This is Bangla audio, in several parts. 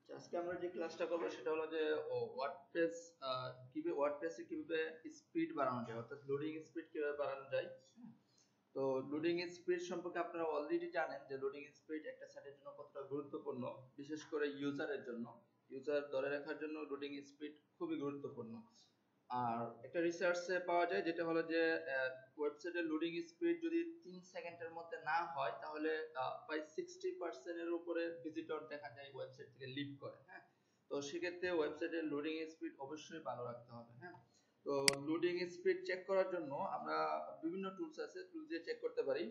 আজকে আমরা যে ক্লাসটা করব সেটা হলো যে ওয়ার্ডপ্রেস ওয়ার্ডপ্রেসে কিভাবে স্পিড বাড়ানো যায়, অর্থাৎ লোডিং স্পিড কিভাবে বাড়ানো যায়। তো লোডিং স্পিড সম্পর্কে আপনারা অলরেডি জানেন যে লোডিং স্পিড একটা সাইটের জন্য কতটা গুরুত্বপূর্ণ, বিশেষ করে ইউজারের জন্য। ইউজার ধরে রাখার জন্য লোডিং স্পিড খুবই গুরুত্বপূর্ণ। আর একটা রিসার্চে পাওয়া যায় যেটা হলো যে ওয়েবসাইটের লোডিং স্পিড যদি 3 সেকেন্ডের মধ্যে না হয় তাহলে প্রায় 60% এর উপরে ভিজিটর দেখা যায় ওয়েবসাইট থেকে লিভ করে। হ্যাঁ, তো সেক্ষেত্রে ওয়েবসাইটের লোডিং স্পিড অবশ্যই ভালো রাখতে হবে। হ্যাঁ, তো লোডিং স্পিড চেক করার জন্য আমরা বিভিন্ন টুলস আছে, টুল দিয়ে চেক করতে পারি।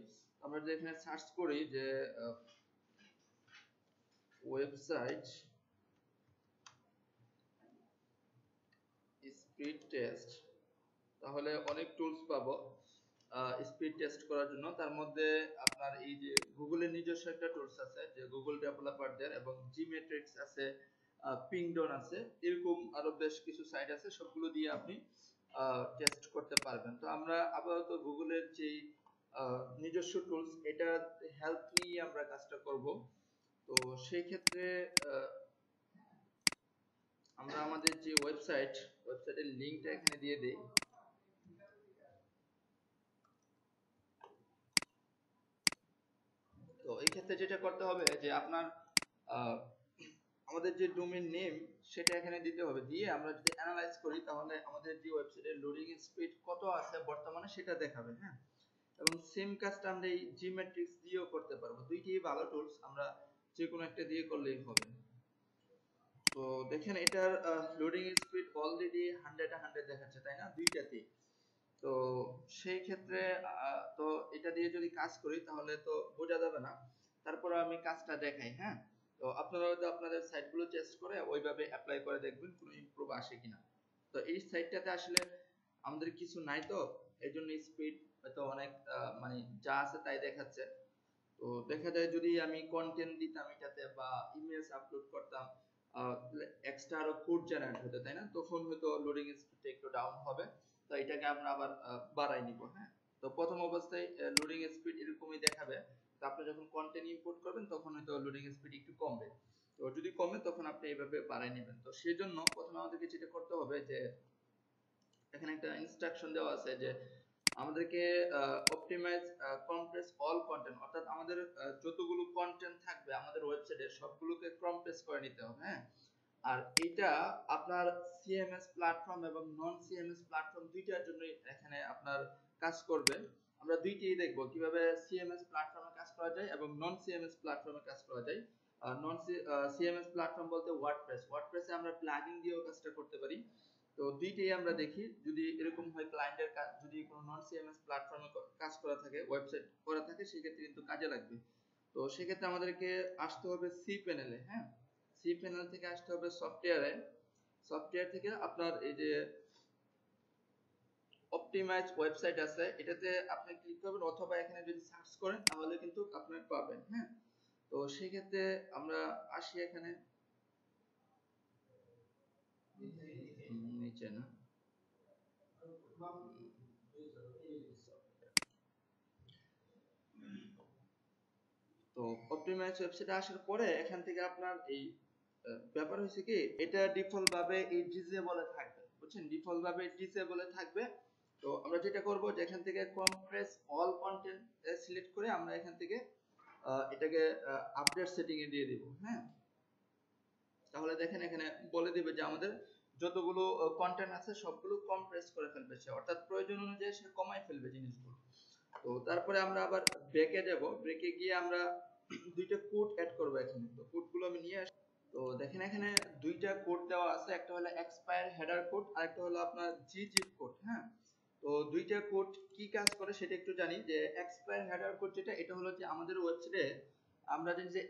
আমরা যদি এখানে সার্চ করি যে ওয়েবসাইট স্পিড টেস্ট, তাহলে অনেক টুলস পাবো স্পিড টেস্ট করার জন্য। তার মধ্যে আপনার এই যে গুগলের নিজস্ব একটা টুলস আছে যে গুগল ডেভেলপারদের, এবং জিমেট্রিক্স আছে, পিংডন আছে, এরকম আরো বেশ কিছু সাইট আছে, সবগুলো দিয়ে আপনি টেস্ট করতে পারবেন। তো আমরা আপাতত গুগলের যে নিজস্ব টুলস, এটা হেল্প নিয়ে আমরা কাজটা করব। তো সেই ক্ষেত্রে আমরা আমাদের যে ওয়েবসাইটের লিংকটা এখানে দিয়ে দেই। তো এই ক্ষেত্রে যেটা করতে হবে যে আপনার আমাদের যে ডোমেইন নেম সেটা এখানে দিতে হবে, দিয়ে আমরা যদি অ্যানালাইজ করি তাহলে আমাদের যে ওয়েবসাইটের লোডিং স্পিড কত আছে বর্তমানে সেটা দেখাবে। হ্যাঁ, এবং সেম কাজটা আমরা এই জিমেট্রিক্স দিয়েও করতে পারবো। দুইটাই ভালো টুলস, আমরা যে কোনো একটা দিয়ে করলেই হবে। তো দেখেন এটার লোডিং স্পিড অলরেডি 100 দেখাচ্ছে, তাই না, দুইটাতেই। তো সেই ক্ষেত্রে তো এটা দিয়ে যদি কাজ করি তাহলে তো বোঝা যাবে না, তারপরে আমি কাজটা দেখাই। হ্যাঁ, তো আপনারা হয়তো আপনাদের সাইটগুলো টেস্ট করে ওইভাবে অ্যাপ্লাই করে দেখবেন কোনো ইমপ্রুভ আসে কিনা। তো এই সাইটটাতে আসলে আমাদের কিছু নাই, তো এই জন্য স্পিড হয়তো অনেক মানে যা আছে তাই দেখাচ্ছে। তো দেখা যায় যদি আমি কন্টেন্ট দিতাম এটাতে বা ইমেজ আপলোড করতাম, এক্সট্রা আরো কোড জেনারেট হতো, তাই না, তখন হয়তো লোডিং স্পিডটা একটু ডাউন হবে। তো এটাকে আমরা আবার বাড়াই নিব। হ্যাঁ, তো প্রথম অবস্থায় লোডিং স্পিড এরকমই দেখাবে। তো আপনি যখন কন্টেন্ট ইম্পোর্ট করবেন তখন হয়তো লোডিং স্পিড একটু কমবে। তো যদি কমে তখন আপনি এইভাবে বাড়াই নেবেন। তো সেই জন্য প্রথমে আমাদেরকে যেটা করতে হবে যে এখানে একটা ইনস্ট্রাকশন দেওয়া আছে যে আমাদেরকে অপটিমাইজ কম্প্রেস অল কন্টেন্ট, অর্থাৎ আমাদের যতগুলো কন্টেন্ট থাকবে আমাদের ওয়েবসাইটে সবগুলোকে কম্প্রেস করে নিতে হবে। হ্যাঁ, আর এটা আপনার সিএমএস প্ল্যাটফর্ম এবং নন সিএমএস প্ল্যাটফর্ম দুইটার জন্য এখানে আপনার কাজ করবে। আমরা দুইটাই দেখব কিভাবে সিএমএস প্ল্যাটফর্মে কাজ করা যায় এবং নন সিএমএস প্ল্যাটফর্মে কাজ করা যায়। নন সিএমএস প্ল্যাটফর্ম বলতে ওয়ার্ডপ্রেসে আমরা প্লাগইন দিয়েও কাজটা করতে পারি। তো দুইটাই আমরা দেখি, যদি এরকম হয় ক্লায়েন্টের কাজ যদি কোনো নন সিএমএস প্ল্যাটফর্মে কাজ করা থাকে, ওয়েবসাইট করা থাকে, সেক্ষেত্রে কিন্তু কাজে লাগবে। তো সেক্ষেত্রে আমাদেরকে আসতে হবে সি প্যানেলে। হ্যাঁ, সি প্যানেল থেকে আসতে হবে সফটওয়্যারে। সফটওয়্যার থেকে আপনার এই যে অপটিমাইজ ওয়েবসাইট আছে, এটাতে আপনি ক্লিক করবেন, অথবা এখানে যদি সার্চ করেন তাহলে কিন্তু আপনি পাবেন। হ্যাঁ, তো সেই ক্ষেত্রে আমরা আসি এখানে নিচে না, তো অপটিমাইজ ওয়েবসাইটে আসার পরে এখান থেকে আপনার এই ব্যাপার হয়েছে কি, এটা ডিফল্ট ভাবে এই ডিসেবলে থাকবে, বুঝছেন, ডিফল্ট ভাবে ডিসেবলে থাকবে। তো আমরা যেটা করব যে এখান থেকে কম্প্রেস অল কন্টেন্ট সিলেক্ট করে আমরা এখান থেকে এটাকে আপডেট সেটিং এ দিয়ে দিব। হ্যাঁ, তাহলে দেখেন এখানে বলে দিবে যে আমাদের যতগুলো কন্টেন্ট আছে সবগুলো কম্প্রেস করে ফেলবে সে, অর্থাৎ প্রয়োজন অনুযায়ী সে কমাই ফেলবে জিনিসগুলো। তো তারপরে আমরা আবার ব্রেকে যাব, ব্রেকে গিয়ে আমরা দুইটা কোড অ্যাড করব এখানে। তো কোডগুলো আমি নিয়ে আসি। তো দেখেন এখানে দুইটা কোড দেওয়া আছে, একটা হলো এক্সপায়ার হেডার কোড আর একটা হলো আপনার জিজিপ কোড। হ্যাঁ, তো দুইটা কোড কি কাজ করে সেটা একটু জানি। যে এক্সপায়ার হেডার কোড যেটা, এটা হলো যে আমাদের ওয়েবসাইটে আমরা জানি যে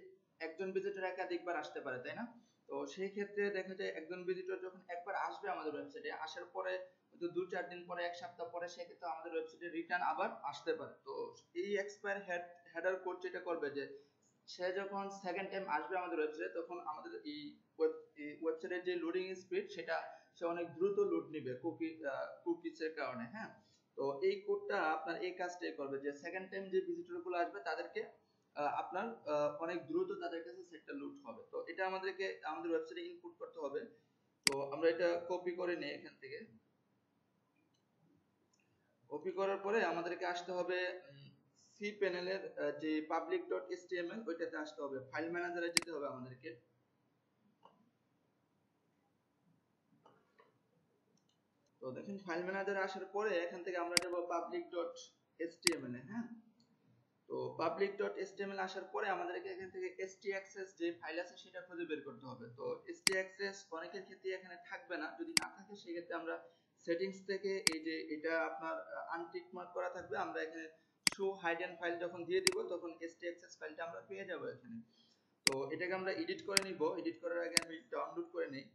একজন ভিজিটর একাধিকবার আসতে পারে, তাই না। তো সেই ক্ষেত্রে দেখা যায় একজন ভিজিটর যখন একবার আসবে আমাদের ওয়েবসাইটে, আসার পরে হয়তো 2-4 দিন পরে, এক সপ্তাহ পরে সে কিন্তু আমাদের ওয়েবসাইটে রিটার্ন আবার আসতে পারে। তো এই এক্সপায়ার হেডার কোড যেটা করবে যে সে যখন সেকেন্ড টাইম আসবে আমাদের ওয়েবসাইটে তখন আমাদের এই ওয়েবসাইটের যে লোডিং স্পিড সেটা সে অনেক দ্রুত লোড নেবে কুকিজের কারণে। হ্যাঁ, তো এই কোডটা আপনার এই কাজটাই করবে যে সেকেন্ড টাইম যে ভিজিটর গুলো আসবে তাদেরকে আপনার অনেক দ্রুত তাদের কাছে সেটটা লুট হবে। তো এটা আমাদেরকে আমাদের ওয়েবসাইটে ইনপুট করতে হবে। তো আমরা এটা কপি করে নিই এখান থেকে। কপি করার পরে আমাদেরকে আসতে হবে সি প্যানেলের যে public.html ওইটাতে আসতে হবে, ফাইল ম্যানেজারে যেতে হবে আমাদেরকে। তো দেখেন ফাইল ম্যানেজারে আসার পরে এখান থেকে আমরা যাব public.html এ। হ্যাঁ, তো public.html আসার পরে আমাদেরকে এখান থেকে htaccess যে ফাইল আছে সেটা খুঁজে বের করতে হবে। তো htaccess অনেকের ক্ষেত্রে এখানে থাকবে না, যদি না থাকে সেক্ষেত্রে আমরা সেটিংস থেকে এই যে এটা আপনার আনটিক মার্ক করা থাকবে, আমরা এখানে শো হাইডেন ফাইল যখন দিয়ে দিব তখন htaccess ফাইলটা আমরা পেয়ে যাব এখানে। তো এটাকে আমরা এডিট করে নিব। এডিট করার আগে আমি ডাউনলোড করে নেই,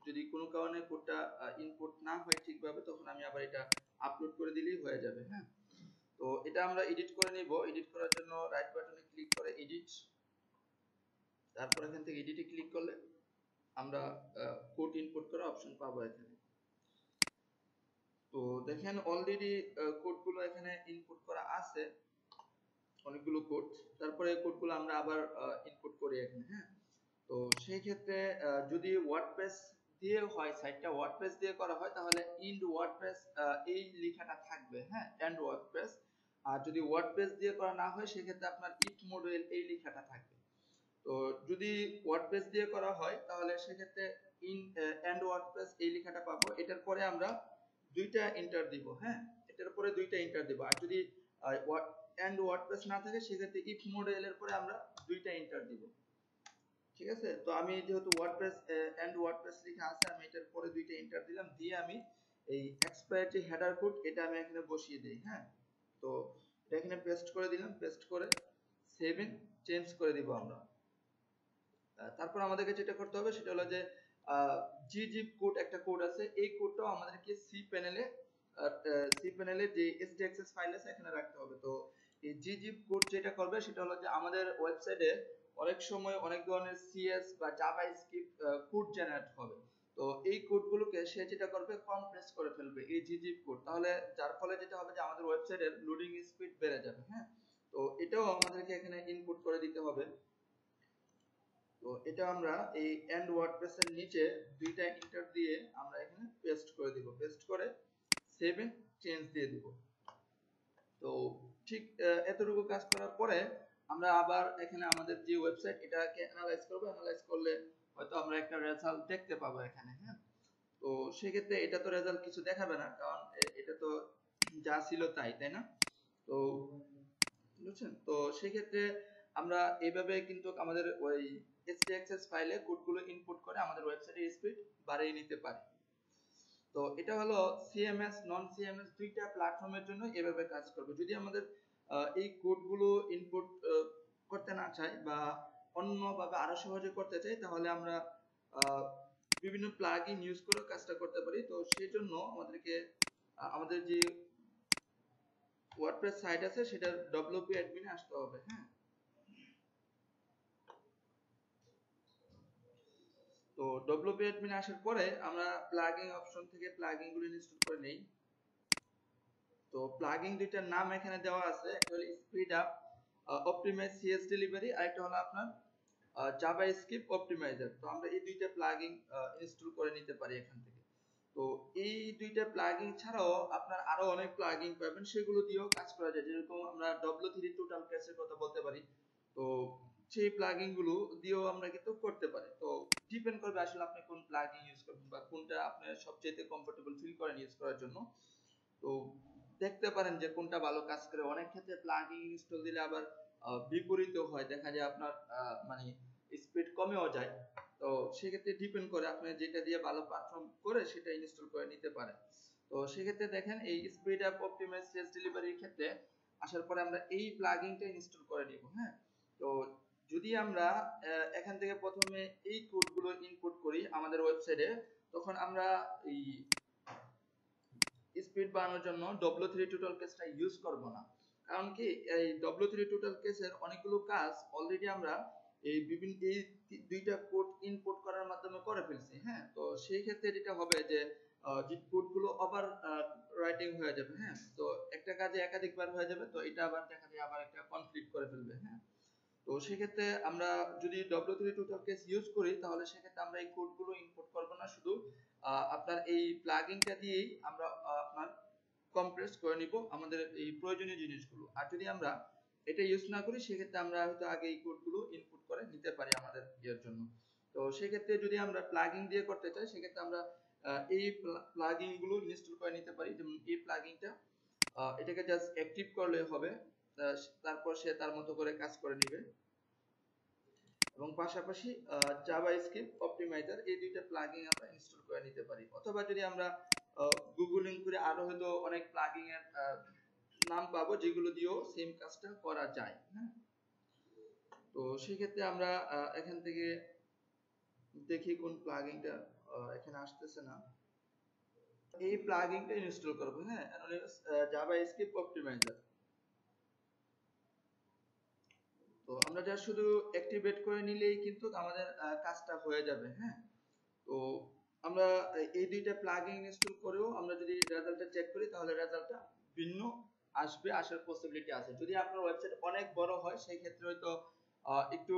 যদি কোনো কারণে কোডটা ইনপুট না হয় ঠিকভাবে তখন আমি আবার এটা আপলোড করে দিলেই হয়ে যাবে। হ্যাঁ, তো এটা আমরা এডিট করে নিব। এডিট করার জন্য রাইট বাটনে ক্লিক করে এডিট, তারপর এখান থেকে এডিটে ক্লিক করলে আমরা কোড ইনপুট করার অপশন পাবো এখানে। তো দেখেন অলরেডি কোডগুলো এখানে ইনপুট করা আছে, অনেকগুলো কোড। তারপরে কোডগুলো আমরা আবার ইনপুট করি এখানে। হ্যাঁ, তো সেই ক্ষেত্রে যদি ওয়ার্ডপ্রেস দিয়ে হয়, সাইটটা ওয়ার্ডপ্রেস দিয়ে করা হয় তাহলে ইন্ড ওয়ার্ডপ্রেস এই লেখাটা থাকবে। হ্যাঁ, এন্ড ওয়ার্ডপ্রেস। আর যদি ওয়ার্ডপ্রেস দিয়ে করা না হয় সেক্ষেত্রে আপনার ইফ মডুল এই লেখাটা থাকবে। তো যদি ওয়ার্ডপ্রেস দিয়ে করা হয় তাহলে সেক্ষেত্রে ইন এন্ড ওয়ার্ডপ্রেস এই লেখাটা পাবো। এটার পরে আমরা দুইটা এন্টার দিব। হ্যাঁ, এটার পরে দুইটা এন্টার দিব। আর যদি এন্ড ওয়ার্ডপ্রেস না থাকে সেক্ষেত্রে ইফ মডুল এর পরে আমরা দুইটা এন্টার দিব। ঠিক আছে, তো আমি যেহেতু ওয়ার্ডপ্রেস এন্ড ওয়ার্ডপ্রেস লেখা আছে, আমি এটার পরে দুইটা এন্টার দিলাম, দিয়ে আমি এই এক্সপায়ার যে হেডার কোড এটা আমি এখানে বসিয়ে দেই। হ্যাঁ, তো এটা এখানে পেস্ট করে দিলাম, পেস্ট করে সেভ ইন চেঞ্জ করে দিব আমরা। তারপর আমাদেরকে যেটা করতে হবে সেটা হলো যে gzip কোড একটা কোড আছে, এই কোডটাও আমাদেরকে সি প্যানেলে যে htaccess ফাইল আছে এখানে রাখতে হবে। তো এই gzip কোড যেটা করবে সেটা হলো যে আমাদের ওয়েবসাইটে অনেক সময় অনেক ধরনের সিএস বা জাভাস্ক্রিপ্ট কোড জেনারেট হবে। তো এই কোডগুলোকে সে যেটা করবে কম্প্রেস করে ফেলবে এই gzip কোড, তাহলে যার ফলে যেটা হবে যে আমাদের ওয়েবসাইটের লোডিং স্পিড বেড়ে যাবে। হ্যাঁ, তো এটাও আমাদেরকে এখানে ইনপুট করে দিতে হবে। তো এটা আমরা এই এন্ড ওয়ার্ডপ্রেস এর নিচে দুইটা এন্টার দিয়ে আমরা এখানে পেস্ট করে দিব, পেস্ট করে সেভ এন্ড চেঞ্জ দিয়ে দিব। তো ঠিক এতটুকু কাজ করার পরে আমরা আবার এখানে আমাদের যে ওয়েবসাইট এটাকে অ্যানালাইজ করব, অ্যানালাইজ করলে হয়তো আমরা একটা রেজাল্ট দেখতে পাবো এখানে। হ্যাঁ, তো সেক্ষেত্রে এটা তো রেজাল্ট কিছু দেখাবে না, কারণ এটা তো যা ছিল তাই, তাই না? তো বুঝছেন, তো সেক্ষেত্রে আমরা এইভাবে কিন্তু আমাদের ওই htaccess ফাইলে কোডগুলো ইনপুট করে আমাদের ওয়েবসাইটের স্পিড বাড়িয়ে নিতে পারি। তো এটা হলো সিএমএস নন সিএমএস দুইটা প্ল্যাটফর্মের জন্য এভাবে কাজ করবে। যদি আমাদের এই কোডগুলো ইনপুট করতে না চাই বা অন্যভাবে আরো সহজে করতে চাই তাহলে আমরা বিভিন্ন প্লাগইন ইউজ করে কাজটা করতে পারি। তো সেই জন্য আমাদেরকে আমাদের যে ওয়ার্ডপ্রেস সাইট আছে সেটার WP অ্যাডমিনে আসতে হবে। হ্যাঁ, তো WP অ্যাডমিনে আসার পরে আমরা প্লাগইন অপশন থেকে প্লাগইন গুলো ইনস্টল করে নেই। তো প্লাগইন দুইটার নাম এখানে দেওয়া আছে, একটা হলো speed up optimise CSS delivery, আর একটা হলো আপনার জাভাস্ক্রিপ্ট অপটিমাইজার। তো আমরা এই দুইটা প্লাগইন ইনস্টল করে নিতে পারি এখান থেকে। তো এই দুইটা প্লাগইন ছাড়াও আপনার আরো অনেক প্লাগইন পাবেন, সেগুলো দিয়েও কাজ করা যায়। যেরকম আমরা W3 টোটাল কেসের কথা বলতে পারি, তো সেই প্লাগইন গুলো দিয়েও আমরা কিন্তু করতে পারি। তো ডিপেন্ড করবে আসলে আপনি কোন প্লাগইন ইউজ করবেন বা কোনটা আপনি সবচেয়ে কমফোর্টেবল ফিল করেন ইউজ করার জন্য। তো দেখতে পারেন যে কোনটা ভালো কাজ করে। অনেক ক্ষেত্রে প্লাগইন ইনস্টল দিলে আবার বিপরীতও হয়, দেখা যায় আপনার মানে স্পিড কমেও যায়। তো সেক্ষেত্রে ডিপেন্ড করে আপনি যেটা দিয়ে ভালো পারফর্ম করে সেটা ইনস্টল করে নিতে পারেন। তো সেক্ষেত্রে দেখেন এই স্পিড আপ অপটিমাইজ সেলস ডেলিভারির ক্ষেত্রে আসার পরে আমরা এই প্লাগইনটা ইনস্টল করে নিব। হ্যাঁ, তো যদি আমরা এখান থেকে প্রথমে এই কোডগুলো ইনপুট করি আমাদের ওয়েবসাইটে, তখন আমরা এই স্পিড বাড়ানোর জন্য W3 টোটাল কেসটা ইউজ করব না। কারণ কি এই W3 টোটাল কেসের অনেকগুলো কাজ অলরেডি আমরা এই বিভিন্ন এই দুইটা কোড ইনপুট করার মাধ্যমে করে ফেলছি। হ্যাঁ, তো সেই ক্ষেত্রে যেটা হবে যে যে কোডগুলো ওভার রাইটিং হয়ে যাবে। হ্যাঁ, তো একটা কাজে একাধিকবার হয়ে যাবে, তো এটা আবার দেখা যায় আবার একটা কনফ্লিক্ট করে ফেলবে। হ্যাঁ, তো সেক্ষেত্রে আমরা যদি W3 টোটালকেস ইউজ করি তাহলে সেক্ষেত্রে আমরা এই কোডগুলো ইনপুট করব না, শুধু আপনার এই প্লাগইনটা দিয়েই আমরা আপনার কম্প্রেস করে নিব আমাদের এই প্রয়োজনীয় জিনিসগুলো। আর যদি আমরা এটা ইউজ না করি সেক্ষেত্রে আমরা হয়তো আগে এই কোডগুলো ইনপুট করে নিতে পারি আমাদের ইয়ের জন্য। তো সেক্ষেত্রে যদি আমরা প্লাগইন দিয়ে করতে চাই সেক্ষেত্রে আমরা এই প্লাগইন গুলো ইনস্টল করে নিতে পারি। যেমন এই প্লাগইনটা এটাকে জাস্ট অ্যাক্টিভ করলে হবে, তারপর সে তার মতো করে কাজ করে নেবে। এবং পাশাপাশি জাভাস্ক্রিপ্ট অপটিমাইজার এই দুইটা প্লাগইন আমরা ইনস্টল করে নিতে পারি। অথবা যদি আমরা গুগলিং করে আরো হয়তো অনেক প্লাগইন এর নাম পাবো যেগুলো দিয়েও সেম কাজটা করা যায়। হ্যাঁ, তো সেক্ষেত্রে আমরা এখান থেকে দেখি কোন প্লাগইনটা এখানে আসতেছে না, এই প্লাগইনটা ইনস্টল করব। হ্যাঁ, জাভাস্ক্রিপ্ট অপটিমাইজার। তো আমরা যা শুধু অ্যাক্টিভেট করে নিলেই কিন্তু আমাদের কাজটা হয়ে যাবে। হ্যাঁ, তো আমরা এই দুইটা প্লাগইন ইনস্টল করেও আমরা যদি রেজাল্টটা চেক করি তাহলে রেজাল্টটা ভিন্ন আসবে, আসার পসিবিলিটি আছে। যদি আপনার ওয়েবসাইট অনেক বড় হয় সেই ক্ষেত্রে হয়তো একটু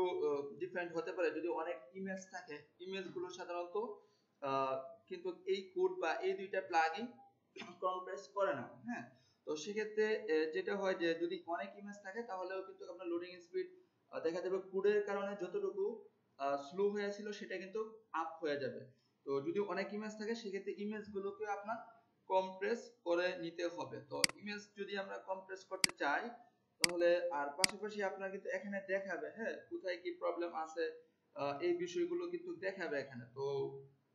ডিফারেন্ট হতে পারে। যদি অনেক ইমেজ থাকে, ইমেজগুলো সাধারণত কিন্তু এই কোড বা এই দুইটা প্লাগইন কম্প্রেস করে না। হ্যাঁ, তো সেক্ষেত্রে যেটা হয় যে যদি অনেক ইমেজ থাকে তাহলেও কিন্তু আপনার লোডিং স্পিড দেখা যাবে কোডের কারণে যতটুকু স্লো হয়েছিল সেটা কিন্তু আপ হয়ে যাবে। তো যদি অনেক ইমেজ থাকে সেক্ষেত্রে ইমেজগুলোকে আপনার কম্প্রেস করে নিতে হবে। তো ইমেজ যদি আমরা কম্প্রেস করতে চাই তাহলে, আর পাশাপাশি আপনার কিন্তু এখানে দেখাবে হ্যাঁ কোথায় কি প্রবলেম আছে, এই বিষয়গুলো কিন্তু দেখাবে এখানে। তো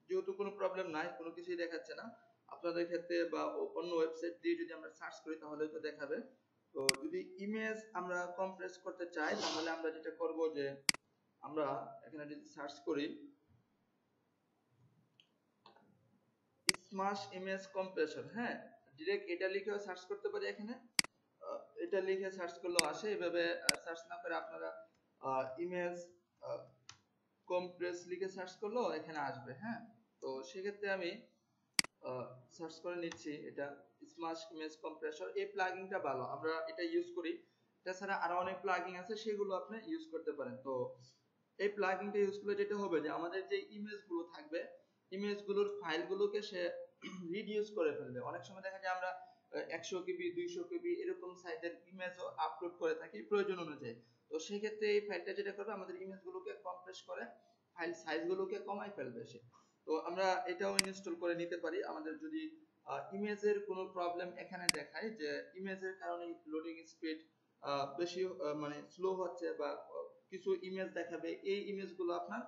যেহেতু কোনো প্রবলেম নাই, কোনো কিছুই দেখাচ্ছে না আপনাদের ক্ষেত্রে, বা অন্য ওয়েবসাইট দিয়ে যদি আমরা সার্চ করি তাহলে তো দেখাবে। তো যদি ইমেজ আমরা কম্প্রেস করতে চাই তাহলে আমরা যেটা করব যে আমরা এখানে যদি সার্চ করি স্মাশ ইমেজ কম্প্রেসর, হ্যাঁ ডিরেক্ট এটা লিখেও সার্চ করতে পারি। এখানে এটা লিখে সার্চ করলেও আসে, এভাবে সার্চ না করে আপনারা ইমেজ কম্প্রেস লিখে সার্চ করলেও এখানে আসবে। হ্যাঁ, তো সেক্ষেত্রে আমি সার্চ করে নিচ্ছি এটা স্মাশ ইমেজ কম্প্রেসর। এই প্লাগইনটা ভালো, আমরা এটা ইউজ করি। তাছাড়া আরো অনেক প্লাগইন আছে সেগুলো আপনি ইউজ করতে পারেন। তো এই প্লাগইনটা ইউজ করলে যেটা হবে যে আমাদের যে ইমেজগুলো থাকবে, ইমেজগুলোর ফাইলগুলোকে সে রিডিউস করে ফেলবে। অনেক সময় দেখা যায় আমরা 100 কেবি 200 কেবি এরকম সাইজের ইমেজও আপলোড করে থাকি প্রয়োজন অনুযায়ী। তো সেই ক্ষেত্রে এই ফাইলটা যেটা করবে আমাদের ইমেজগুলোকে কম্প্রেস করে ফাইল সাইজগুলোকে কমায় ফেলবে সে। তো আমরা এটাও ইনস্টল করে নিতে পারি। আমাদের যদি ইমেজের কোনো প্রবলেম এখানে দেখায় যে ইমেজের কারণে লোডিং স্পিড বেশি মানে স্লো হচ্ছে বা কিছু ইমেজ দেখাবে, এই ইমেজগুলো আপনার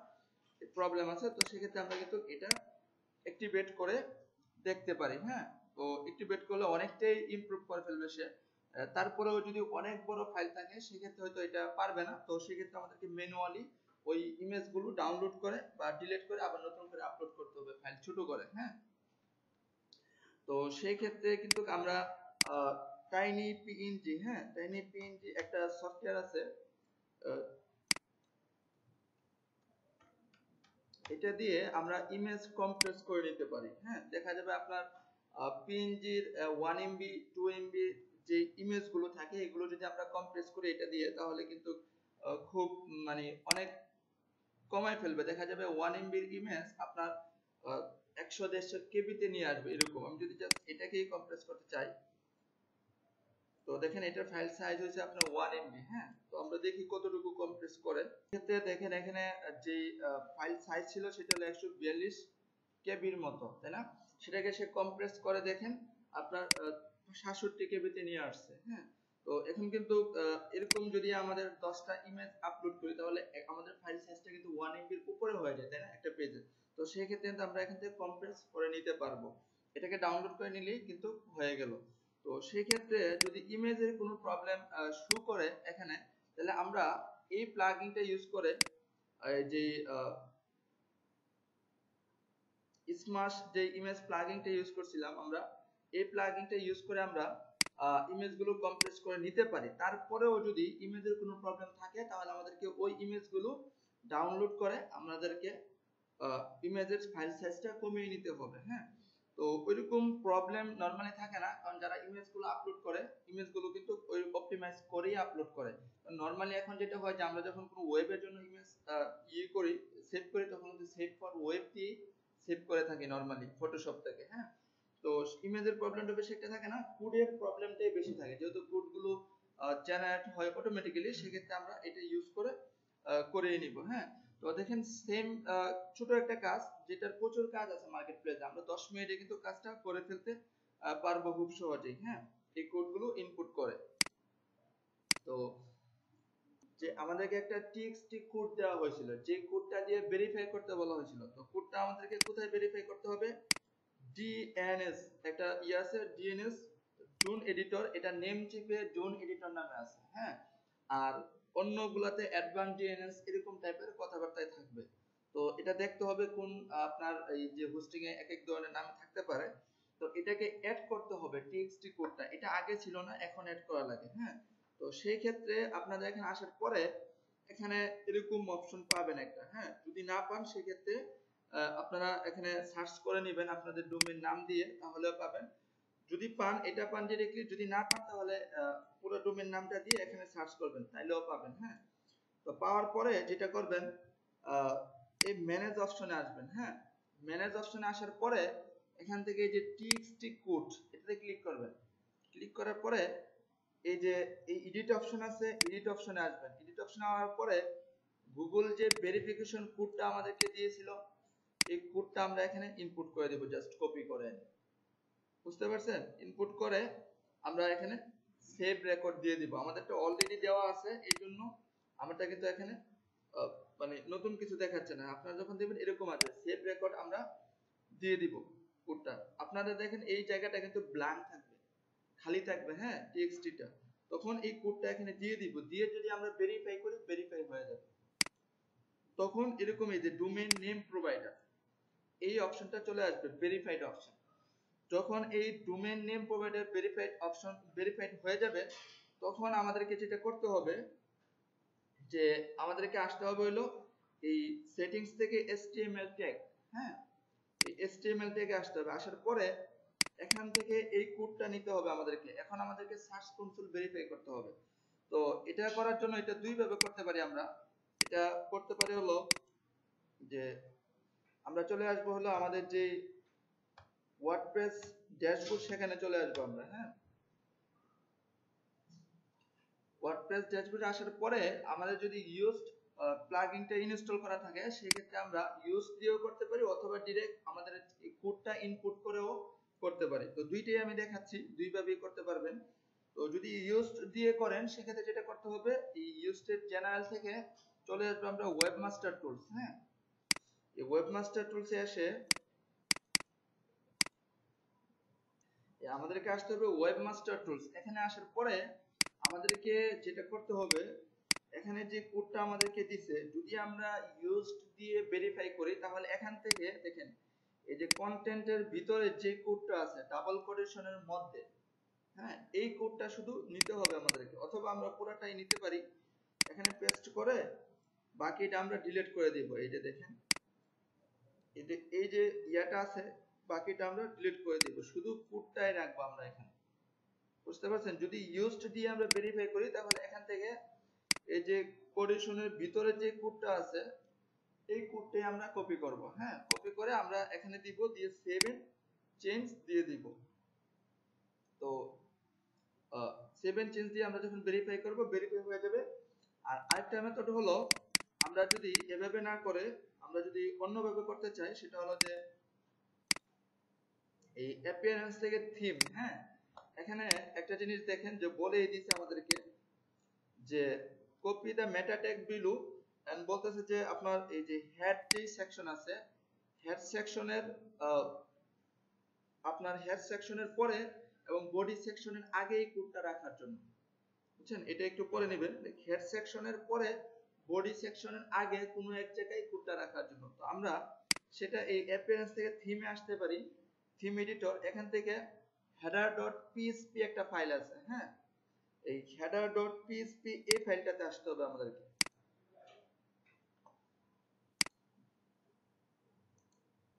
প্রবলেম আছে, তো সেক্ষেত্রে আমরা কিন্তু এটা অ্যাক্টিভেট করে দেখতে পারি। হ্যাঁ, তো অ্যাক্টিভেট করলে অনেকটাই ইমপ্রুভ করে ফেলবে সে। তারপরেও যদি অনেক বড় ফাইল থাকে সেক্ষেত্রে হয়তো এটা পারবে না। তো সেক্ষেত্রে আমাদেরকে ম্যানুয়ালি ওই ইমেজগুলো ডাউনলোড করে বা ডিলিট করে আবার নতুন করে আপলোড করতে হবে ফাইল ছোট করে। হ্যাঁ, তো সেই ক্ষেত্রে কিন্তু আমরা টাইনি পিএনজি, হ্যাঁ টাইনি পিএনজি একটা সফটওয়্যার আছে, এটা দিয়ে আমরা ইমেজ কম্প্রেস করে নিতে পারি। হ্যাঁ, দেখা যাবে আপনার পিএনজির 1 MB 2 MB যে ইমেজগুলো থাকে এগুলো যদি আমরা কম্প্রেস করি এটা দিয়ে তাহলে কিন্তু খুব মানে অনেক কমায় ফেলবে। দেখা যাবে 1 MB এর ইমেজ আপনার 100-150 কেবিতে নিয়ে আসবে এরকম। আমি যদি জাস্ট এটাকেই কম্প্রেস করতে চাই তো দেখেন এটার ফাইল সাইজ হচ্ছে আপনার 1 MB। হ্যাঁ, তো আমরা দেখি কতটুকু কম্প্রেস করে। ক্ষেত্রে দেখেন এখানে যে ফাইল সাইজ ছিল সেটা হলো 142 কেবির মতো, তাই না? সেটাকে সে কম্প্রেস করে দেখেন আপনার 67 কেবিতে নিয়ে আসছে। হ্যাঁ, তো এখন কিন্তু এরকম যদি আমাদের 10টা ইমেজ আপলোড করি তাহলে আমাদের ফাইল সাইজটা কিন্তু 1 MB এর উপরে হয়ে যায়, তাই না একটা পেজে। তো সেই ক্ষেত্রে কিন্তু আমরা এখান থেকে কম্প্রেস করে নিতে পারবো, এটাকে ডাউনলোড করে নিলেই কিন্তু হয়ে গেল। তো সেই ক্ষেত্রে যদি ইমেজের কোনো প্রবলেম শো করে এখানে, তাহলে আমরা এই প্লাগইনটা ইউজ করে যে স্মাশ যে ইমেজ প্লাগইনটা ইউজ করছিলাম আমরা, এই প্লাগইনটা ইউজ করে আমরা ইমেজগুলো কম্প্রেস করে নিতে পারি। তারপরেও যদি ইমেজের কোনো প্রবলেম থাকে তাহলে আমাদেরকে ওই ইমেজগুলো ডাউনলোড করে আমাদেরকে ইমেজের ফাইল সাইজটা কমিয়ে নিতে হবে। হ্যাঁ, তো ওইরকম প্রবলেম নরমালি থাকে না, কারণ যারা ইমেজগুলো আপলোড করে ইমেজগুলো কিন্তু ওই অপটিমাইজ করেই আপলোড করে। নরমালি এখন যেটা হয় যে আমরা যখন কোনো ওয়েবের জন্য ইমেজ করি, সেভ করি, তখন কিন্তু সেভ ফর ওয়েব দিয়ে সেভ করে থাকি নরমালি ফটোশপ থেকে। হ্যাঁ, তো ইমেজের প্রবলেমটা বেশি একটা থাকে না, কোডের প্রবলেমটাই বেশি থাকে, যেহেতু কোডগুলো জেনারেট হয় অটোমেটিক্যালি, সেক্ষেত্রে আমরা এটা ইউজ করে করিয়ে নিব। হ্যাঁ, তো দেখেন সেম ছোট একটা কাজ, যেটার প্রচুর কাজ আছে মার্কেট প্লেসে, আমরা 10 মিনিটে কিন্তু কাজটা করে ফেলতে পারবো খুব সহজেই। হ্যাঁ, এই কোডগুলো ইনপুট করে। তো যে আমাদেরকে একটা টিএক্সটি কোড দেওয়া হয়েছিল, যে কোডটা দিয়ে ভেরিফাই করতে বলা হয়েছিল, তো কোডটা আমাদেরকে কোথায় ভেরিফাই করতে হবে? ডিএনএস একটা আছে, ডিএনএস জোন এডিটর, এটা নেম চিপে জোন এডিটর নামে আছে। হ্যাঁ, আর অন্যগুলাতে অ্যাডভান্স ডিএনএস এরকম টাইপের কথাবার্তায় থাকবে। তো এটা দেখতে হবে কোন আপনার এই যে হোস্টিং এ এক এক ধরনের নাম থাকতে পারে, তো এটাকে অ্যাড করতে হবে টিএক্সটি কোডটা, এটা আগে ছিল না, এখন অ্যাড করা লাগে। হ্যাঁ, তো সেই ক্ষেত্রে আপনাদের এখানে আসার পরে এখানে এরকম অপশন পাবেন একটা। হ্যাঁ, যদি না পান সেক্ষেত্রে আপনারা এখানে সার্চ করে নেবেন আপনাদের ডোমেইন নাম দিয়ে, তাহলেও পাবেন। যদি পান এটা পান ডিরেক্টলি, যদি না পান তাহলে পুরো ডোমেইন নামটা দিয়ে এখানে সার্চ করবেন, তাইলেও পাবেন। হ্যাঁ, তো পাওয়ার পরে যেটা করবেন, এই ম্যানেজ অপশনে আসবেন। হ্যাঁ, ম্যানেজ অপশনে আসার পরে এখান থেকে এই যে টিএক্সটি কোড, এটাতে ক্লিক করবেন। ক্লিক করার পরে এই যে এই এডিট অপশন আছে, এডিট অপশনে আসবেন। এডিট অপশনে আসার পরে গুগল যে ভেরিফিকেশন কোডটা আমাদেরকে দিয়েছিল, এই কোডটা আমরা এখানে ইনপুট করে দেব, জাস্ট কপি করে। বুঝতে পারছেন? ইনপুট করে আমরা এখানে সেভ রেকর্ড দিয়ে দিব। আমাদেরটা অলরেডি দেওয়া আছে, এই জন্য আমারটা কিন্তু এখানে মানে নতুন কিছু দেখাচ্ছে না। আপনারা যখন দিবেন এরকম আসবে, সেভ রেকর্ড আমরা দিয়ে দিব কোডটা। আপনারা দেখেন এই জায়গাটা কিন্তু ব্ল্যাঙ্ক থাকবে, খালি থাকবে। হ্যাঁ, টিএক্সটিটা, তখন এই কোডটা এখানে দিয়ে দিব, দিয়ে যদি আমরা ভেরিফাই করি, ভেরিফাই হয়ে যাবে। তখন এরকম এই যে ডোমেইন নেম প্রোভাইডার, এই অপশনটা চলে আসবে, ভেরিফাইড অপশন। যখন এই domain name provider verified option verified হয়ে যাবে, তখন আমাদেরকে যেটা করতে হবে, যে আমাদেরকে আসতে হবে হলো এই সেটিংস থেকে HTML ট্যাগ। হ্যাঁ, এই HTML ট্যাগে আসতে হবে। আসার পরে এখান থেকে এই কোডটা নিতে হবে আমাদেরকে। এখন আমাদেরকে সার্চ কনসোল ভেরিফাই করতে হবে। তো এটা করার জন্য এটা দুই ভাবে করতে পারি আমরা। এটা করতে পারি হলো যে আমরা চলে আসবো হলো আমাদের যে ওয়ার্ডপ্রেস ড্যাশবোর্ড, সেখানে চলে আসবো আমরা। হ্যাঁ, ওয়ার্ডপ্রেস ড্যাশবোর্ডে আসার পরে আমাদের যদি ইউজড প্লাগইনটা ইনস্টল করা থাকে, সেক্ষেত্রে আমরা ইউজ দিয়েও করতে পারি, অথবা ডিরেক্ট আমাদের এই কোডটা ইনপুট করেও করতে পারি। তো দুইটাই আমি দেখাচ্ছি, দুইভাবেই করতে পারবেন। তো যদি ইউজড দিয়ে করেন, সেক্ষেত্রে যেটা করতে হবে, এই ইউজড এর জেনারেল থেকে চলে আসবো আমরা ওয়েবমাস্টার টুলস। হ্যাঁ, এই ওয়েবমাস্টার টুলসে এসে আমাদেরকে আসতে হবে ওয়েবমাস্টার টুলস। এখানে আসার পরে আমাদেরকে যেটা করতে হবে, এখানে যে কোডটা আমাদেরকে দিছে, যদি আমরা ইউজড দিয়ে ভেরিফাই করি, তাহলে এখান থেকে দেখেন এই যে কন্টেন্টের ভিতরে যে কোডটা আছে ডাবল কোটেশনের মধ্যে, হ্যাঁ, এই কোডটা শুধু নিতে হবে আমাদেরকে, অথবা আমরা পুরোটাই নিতে পারি, এখানে পেস্ট করে বাকিটা আমরা ডিলিট করে দিব। এই যে দেখেন এই যে ইয়াটা আছে, বাকিটা আমরা ডিলিট করে দিব, শুধু কোডটাই রাখবো আমরা এখানে। বুঝতে পারছেন? যদি ইউজড দিয়ে আমরা ভেরিফাই করি, তাহলে এখান থেকে এই যে কোটেশনের ভিতরে যে কোডটা আছে, এই কোডটাই আমরা কপি করব। হ্যাঁ, কপি করে আমরা এখানে দিব, দিয়ে সেভ এন্ড চেঞ্জ দিয়ে দিব। তো সেভ এন্ড চেঞ্জ দিয়ে আমরা যখন ভেরিফাই করব, ভেরিফাই হয়ে যাবে। আর আরেকটা মেথড হলো, আমরা যদি এভাবে না করে আমরা যদি অন্যভাবে করতে চাই, সেটা হলো যে এই অ্যাপিয়ারেন্স থেকে থিম। হ্যাঁ, এখানে একটা জিনিস দেখেন যে বলেই দিয়েছে আমাদেরকে যে copy the meta tag below, and বলতেছে যে আপনার এই যে হেড যে সেকশন আছে, হেড সেকশনের আপনার হেড সেকশনের পরে এবং বডি সেকশনের আগে এই কোডটা রাখার জন্য। বুঝছেন? এটা একটু পরে নেবেন, হেড সেকশনের পরে বডি সেকশনের আগে কোনো এক জায়গায় কোডটা রাখার জন্য। তো আমরা সেটা এই অ্যাপিয়ারেন্স থেকে থিমে আসতে পারি, থিম এডিটর, এখান থেকে header.php একটা ফাইল আছে। হ্যাঁ, এই header.php এই ফাইলটাতে আসতে হবে আমাদেরকে।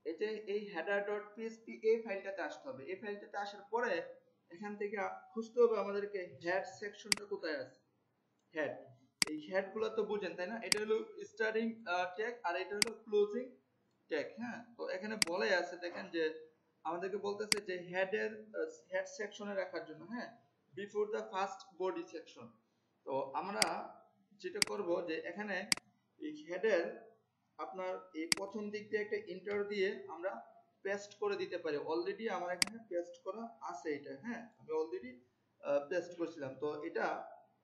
এই যে এই header.php এই ফাইলটাতে আসতে হবে। এই ফাইলটাতে আসার পরে এখান থেকে খুঁজতে হবে আমাদেরকে হেড সেকশনটা কোথায় আছে। হেড, এই হেড গুলো তো বুঝেন তাই না? এটা হলো স্টার্টিং ট্যাগ আর এটা হলো ক্লোজিং ট্যাগ। হ্যাঁ, তো এখানে বলে আছে দেখেন যে আমাদেরকে বলতেছে যে হেড সেকশনে রাখার জন্য, হ্যাঁ, before the first body section. তো আমরা যেটা করব যে এখানে এই হেডের আপনার এই প্রথম দিক দিয়ে একটা ইন্টার দিয়ে আমরা পেস্ট করে দিতে পারি। অলরেডি আমার এখানে পেস্ট করা আছে এটা, হ্যাঁ, আমি অলরেডি পেস্ট করছিলাম। তো এটা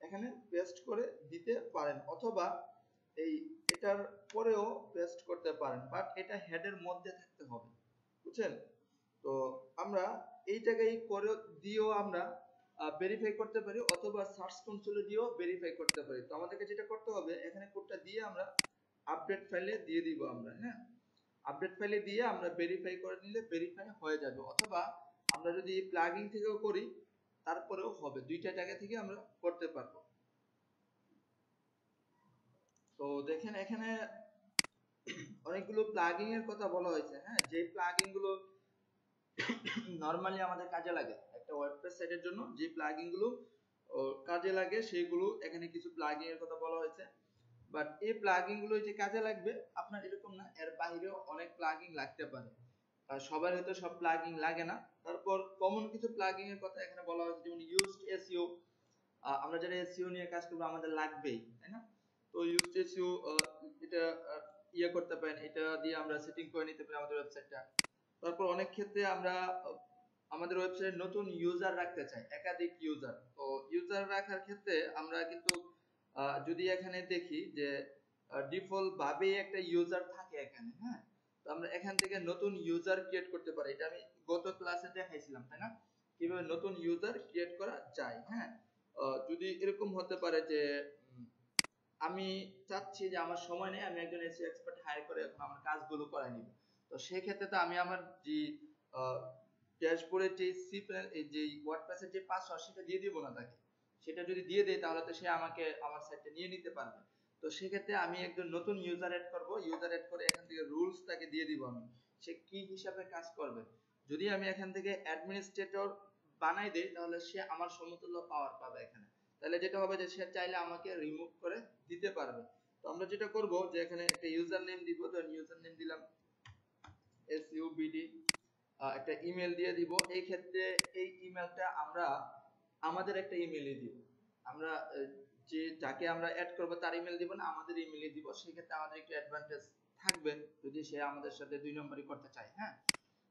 এখানে পেস্ট করে দিতে পারেন অথবা এই এটার পরেও পেস্ট করতে পারেন, বাট এটা হেডের মধ্যে থাকতে হবে, বুঝছেন? তো আমরা এই জায়গায় করে দিয়েও আমরা ভেরিফাই করতে পারি অথবা সার্চ কনসোলে দিয়েও ভেরিফাই করতে পারি। তো আমাদেরকে যেটা করতে হবে এখানে কোডটা দিয়ে আমরা আপডেট ফাইলে দিয়ে দিব আমরা, হ্যাঁ, আপডেট ফাইলে দিয়ে আমরা ভেরিফাই করে নিলে ভেরিফাই হয়ে যাবে, অথবা আমরা যদি প্লাগইন থেকেও করি তারপরেও হবে, দুইটা জায়গা থেকে আমরা করতে পারবো। তো দেখেন এখানে অনেকগুলো প্লাগইন এর কথা বলা হয়েছে, হ্যাঁ, যে প্লাগইন গুলো নরমালি আমাদের কাজে লাগে একটা ওয়েবপেজ সাইটের জন্য, যে প্লাগইন গুলো কাজে লাগে সেগুলো এখানে কিছু প্লাগইন এর কথা বলা হয়েছে। বাট এই প্লাগইন গুলো যে কাজে লাগবে আপনার এরকম না, এর বাইরেও অনেক প্লাগইন লাগতে পারে, সবার হয়তো সব প্লাগইন লাগে না। তারপর কমন কিছু প্লাগইন এর কথা এখানে বলা হয়েছে, যেমন ইউজড এসইও, আমরা যারা এসইও নিয়ে কাজ করব আমাদের লাগবেই, তাই না? তো ইউজড এসইও এটা ইয়ে করতে পারেন, এটা দিয়ে আমরা সেটিং করে নিতে পারি আমাদের ওয়েবসাইটটা। তারপর অনেক ক্ষেত্রে আমরা আমাদের ওয়েবসাইটে নতুন ইউজার রাখতে চাই, একাধিক ইউজার। তো ইউজার রাখার ক্ষেত্রে আমরা কিন্তু যদি এখানে দেখি যে ডিফল্ট ভাবে একটা ইউজার থাকে এখানে, হ্যাঁ, তো আমরা এখান থেকে নতুন ইউজার ক্রিয়েট করতে পারি। এটা আমি গত ক্লাসে দেখাইছিলাম, তাই না, কিভাবে নতুন ইউজার ক্রিয়েট করা যায়। হ্যাঁ, যদি এরকম হতে পারে যে আমি চাচ্ছি যে আমার সময় নেই, আমি একজন এসইও এক্সপার্ট হায়ার করে এখন আমার কাজগুলো করাই নিব। তো সেই ক্ষেত্রে তো আমি আমার যে ড্যাশবোর্ডের যে যে ওয়ার্ডপ্রেসের যে পাসওয়ার্ড সেটা দিয়ে দিব না তাকে। সেটা যদি দিয়ে দেই তাহলে তো সে আমাকে আমার সাইটে নিয়ে নিতে পারবে। তো সেক্ষেত্রে আমি একজন নতুন ইউজার এড করব, ইউজার এড করে এখান থেকে রুলস তাকে দিয়ে দিব আমি, সে কি হিসাবে কাজ করবে। যদি আমি এখান থেকে অ্যাডমিনিস্ট্রেটর বানাই দেই তাহলে সে আমার সমতুল্য পাওয়ার পাবে এখানে। তাহলে যেটা হবে যে সে চাইলে আমাকে রিমুভ করে দিতে পারবে। তো আমরা যেটা করব যে এখানে একটা ইউজার নেম দিব, তো ইউজার নেম দিলাম SUBD, একটা ইমেল দিয়ে দিব। এই ক্ষেত্রে এই ইমেলটা আমরা আমাদের একটা ইমেলই দিব, আমরা যে যাকে আমরা অ্যাড করব তার ইমেল দিব না, আমাদের ইমেলই দিব। সেই ক্ষেত্রে আমাদের একটু অ্যাডভান্টেজ থাকবে যদি সে আমাদের সাথে দুই নম্বরই করতে চায়, হ্যাঁ।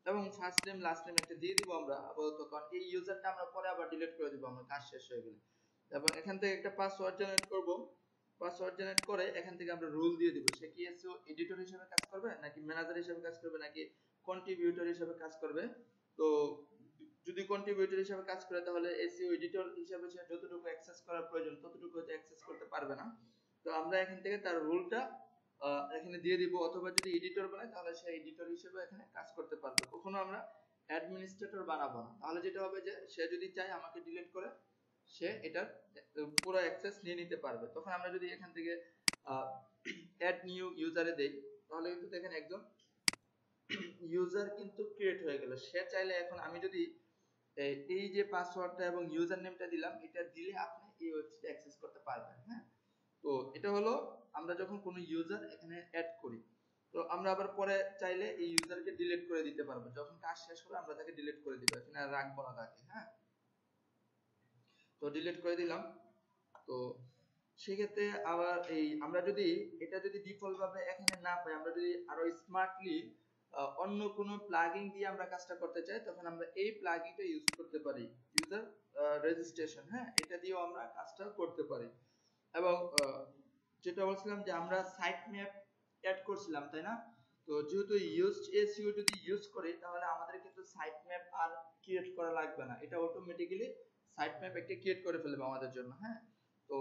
এবং ফার্স্ট নেম লাস্ট নেম একটা দিয়ে দিব আমরা আপাতত, কারণ এই ইউজারটা আমরা পরে আবার ডিলিট করে দিব আমরা কাজ শেষ হয়ে গেলে। এবং এখান থেকে একটা পাসওয়ার্ড জেনারেট করব, পাসওয়ার্ড জেনারেট করে এখান থেকে আমরা রুল দিয়ে দিব, সে কি এসইও এডিটর হিসেবে কাজ করবে নাকি ম্যানেজার হিসেবে কাজ করবে নাকি কন্ট্রিবিউটর হিসেবে কাজ করবে। তো যদি কন্ট্রিবিউটর হিসেবে কাজ করে তাহলে এসইও এডিটর হিসেবে সে যতটুকু অ্যাক্সেস করার প্রয়োজন ততটুকু হয়তো অ্যাক্সেস করতে পারবে না। তো আমরা এখান থেকে তার রুলটা এখানে দিয়ে দিব, অথবা যদি এডিটর বানায় তাহলে সে এডিটর হিসেবে এখানে কাজ করতে পারবে। কখনো আমরা অ্যাডমিনিস্ট্রেটর বানাবো না, তাহলে যেটা হবে যে সে যদি চায় আমাকে ডিলিট করে সে এটার পুরো অ্যাক্সেস নিয়ে নিতে পারবে। তখন আমরা যদি এখান থেকে অ্যাড নিউ ইউজারে দেই তাহলে কিন্তু দেখেন একজন ইউজার কিন্তু ক্রিয়েট হয়ে গেল। সে চাইলে এখন আমি যদি এই যে পাসওয়ার্ডটা এবং ইউজার নেমটা দিলাম এটা দিলে আপনি এই ওয়েবসাইটে অ্যাক্সেস করতে পারবেন, হ্যাঁ। তো এটা হলো আমরা যখন কোনো ইউজার এখানে অ্যাড করি, তো আমরা আবার পরে চাইলে এই ইউজারকে ডিলিট করে দিতে পারবো, যখন কাজ শেষ হবে আমরা তাকে ডিলিট করে দিব, এখানে আর রাখবো না তাকে, হ্যাঁ। তো ডিলিট করে দিলাম। তো সেক্ষেত্রে আবার এই আমরা যদি এটা যদি ডিফল্ট ভাবে এখানে না পাই, আমরা যদি আরো স্মার্টলি অন্য কোনো প্লাগইন দিয়ে আমরা কাজটা করতে চাই তখন আমরা এই প্লাগইনটা ইউজ করতে পারি, ইউজার রেজিস্ট্রেশন, হ্যাঁ, এটা দিয়েও আমরা কাজটা করতে পারি। এবং যেটা বলছিলাম যে আমরা সাইট ম্যাপ অ্যাড করছিলাম, তাই না? তো যেহেতু ইউজড এসইও যদি ইউজ করি তাহলে আমাদের কিন্তু সাইট ম্যাপ আর ক্রিয়েট করা লাগবে না, এটা অটোমেটিক্যালি সাইট ম্যাপ একটা ক্রিয়েট করে ফেলবে আমাদের জন্য, হ্যাঁ। তো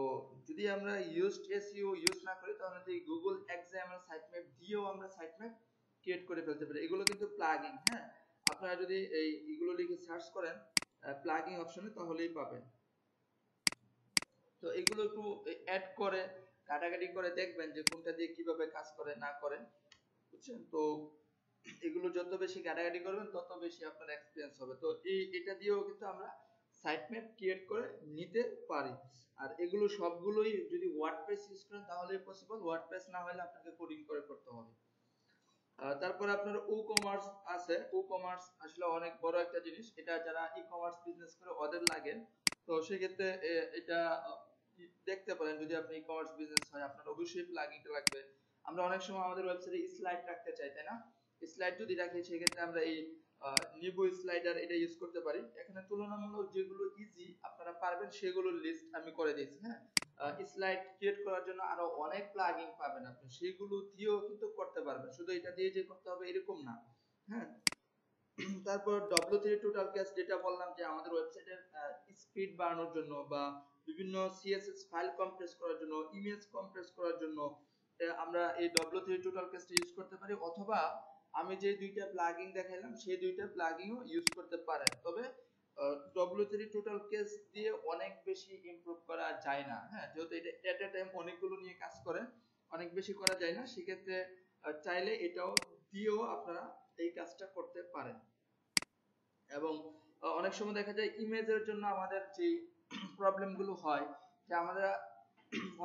যদি আমরা ইউজড এসইও ইউজ না করি তাহলে এই গুগল এক্সাম্পল সাইট ম্যাপ দিয়েও আমরা সাইট ম্যাপ ক্রিয়েট করে ফেলতে পারি। এগুলো কিন্তু প্লাগইন, হ্যাঁ, আপনারা যদি এইগুলো লিখে সার্চ করেন প্লাগইন অপশনে তাহলেই পাবেন। তো এগুলো একটু অ্যাড করে কাটাকাটি করে দেখবেন যে কোনটা দিয়ে কিভাবে কাজ করে না করে, বুঝছেন? তো এগুলো যত বেশি ঘাটাঘাটি করবেন তত বেশি আপনার এক্সপিরিয়েন্স হবে। তো এটা দিয়েও কিন্তু আমরা সাইট ম্যাপ ক্রিয়েট করে নিতে পারি। আর এগুলো সবগুলোই যদি ওয়ার্ডপ্রেস ইউজ করেন তাহলে পসিবল, ওয়ার্ডপ্রেস না হলে আপনাকে কোডিং করে করতে হবে। তারপরে আপনার ই-কমার্স আছে। ই-কমার্স আসলে অনেক বড় একটা জিনিস, এটা যারা ই-কমার্স বিজনেস করে ওদের লাগে। তো সেক্ষেত্রে এটা দেখতে পারেন, যদি আপনি ই-কমার্স বিজনেস হয় আপনার অবশ্যই প্লাগইনটা লাগবে। আমরা অনেক সময় আমাদের ওয়েবসাইটে স্লাইড রাখতে চাই, তাই না? স্লাইড যদি রাখি সেক্ষেত্রে আমরা এই নিবো স্লাইডার এটা ইউজ করতে পারি। এখানে তুলনামূলক যেগুলো ইজি আপনারা পারবেন সেগুলোর লিস্ট আমি করে দিয়েছি। হ্যাঁ, স্লাইড ক্রিয়েট করার জন্য আরো অনেক প্লাগইন পাবেন আপনি, সেগুলো দিয়েও কিন্তু করতে পারবেন, শুধু এটা দিয়ে যে করতে হবে এরকম না। হ্যাঁ, তারপর W3 টোটাল ক্যাশ, যেটা বললাম যে আমাদের ওয়েবসাইটের স্পিড বাড়ানোর জন্য বা বিভিন্ন CSS ফাইল কম্প্রেস করার জন্য, ইমেজ কম্প্রেস করার জন্য আমরা এই W3 টোটাল ক্যাশটা ইউজ করতে পারি, অথবা আমি যে দুইটা প্লাগইন দেখাইলাম সেই দুইটা প্লাগইনও ইউজ করতে পারেন। তবে W3 টোটাল ক্যাশ দিয়ে অনেক বেশি ইমপ্রুভ করা যায় না। হ্যাঁ, যেহেতু এটা এট এ টাইম অনেকগুলো নিয়ে কাজ করে, অনেক বেশি করা যায় না। সেক্ষেত্রে চাইলে এটাও দিয়েও আপনারা এই কাজটা করতে পারেন। এবং অনেক সময় দেখা যায় ইমেজের জন্য আমাদের যে প্রবলেম গুলো হয়, যে আমরা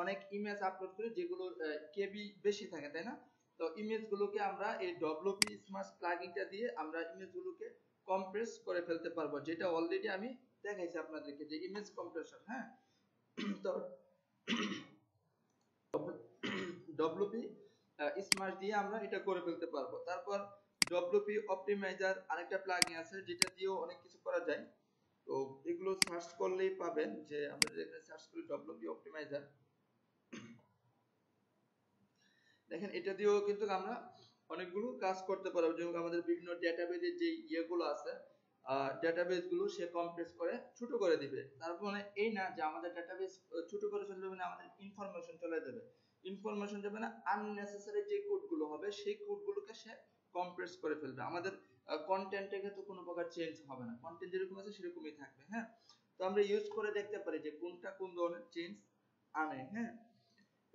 অনেক ইমেজ আপলোড করি যেগুলো কেবি বেশি থাকে, তাই না? তো ইমেজ গুলোকে আমরা এই ডব্লিউপি স্মার্ট প্লাগইনটা দিয়ে আমরা ইমেজ গুলোকে কম্প্রেস করে ফেলতে পারবো, যেটা অলরেডি আমি দেখাইছি আপনাদেরকে, যে ইমেজ কম্প্রেশন। হ্যাঁ, তো ডব্লিউপি স্মার্ট দিয়ে আমরা এটা করে ফেলতে পারবো। তারপর ডব্লিউপি অপটিমাইজার আরেকটা প্লাগইন আছে, যেটা দিয়েও অনেক কিছু করা যায়। তো এগুলো সার্চ করলেই পাবেন, যে আমরা এখানে সার্চ করি ডব্লিউপি অপটিমাইজার, দেখেন এটা দিয়েও কিন্তু আমরা অনেকগুলো কাজ করতে পারবো। যেমন আমাদের বিভিন্ন ডেটাবেজের যে ইয়েগুলো আছে, ডেটাবেস গুলো সে কম্প্রেস করে ছোট করে দিবে। তার মানে এই না যে আমাদের ডেটাবেস ছোট করে চলে যাবে না, আমাদের ইনফরমেশন চলে যাবে। ইনফরমেশন যাবে না, আননেসেসারি যে কোডগুলো হবে সেই কোডগুলোকে সে কম্প্রেস করে ফেলবে। আমাদের কন্টেন্টে কিন্তু কোনো প্রকার চেঞ্জ হবে না, কন্টেন্ট যেরকম আছে সেরকমই থাকবে। হ্যাঁ, তো আমরা ইউজ করে দেখতে পারি যে কোনটা কোন ধরনের চেঞ্জ আনে। হ্যাঁ,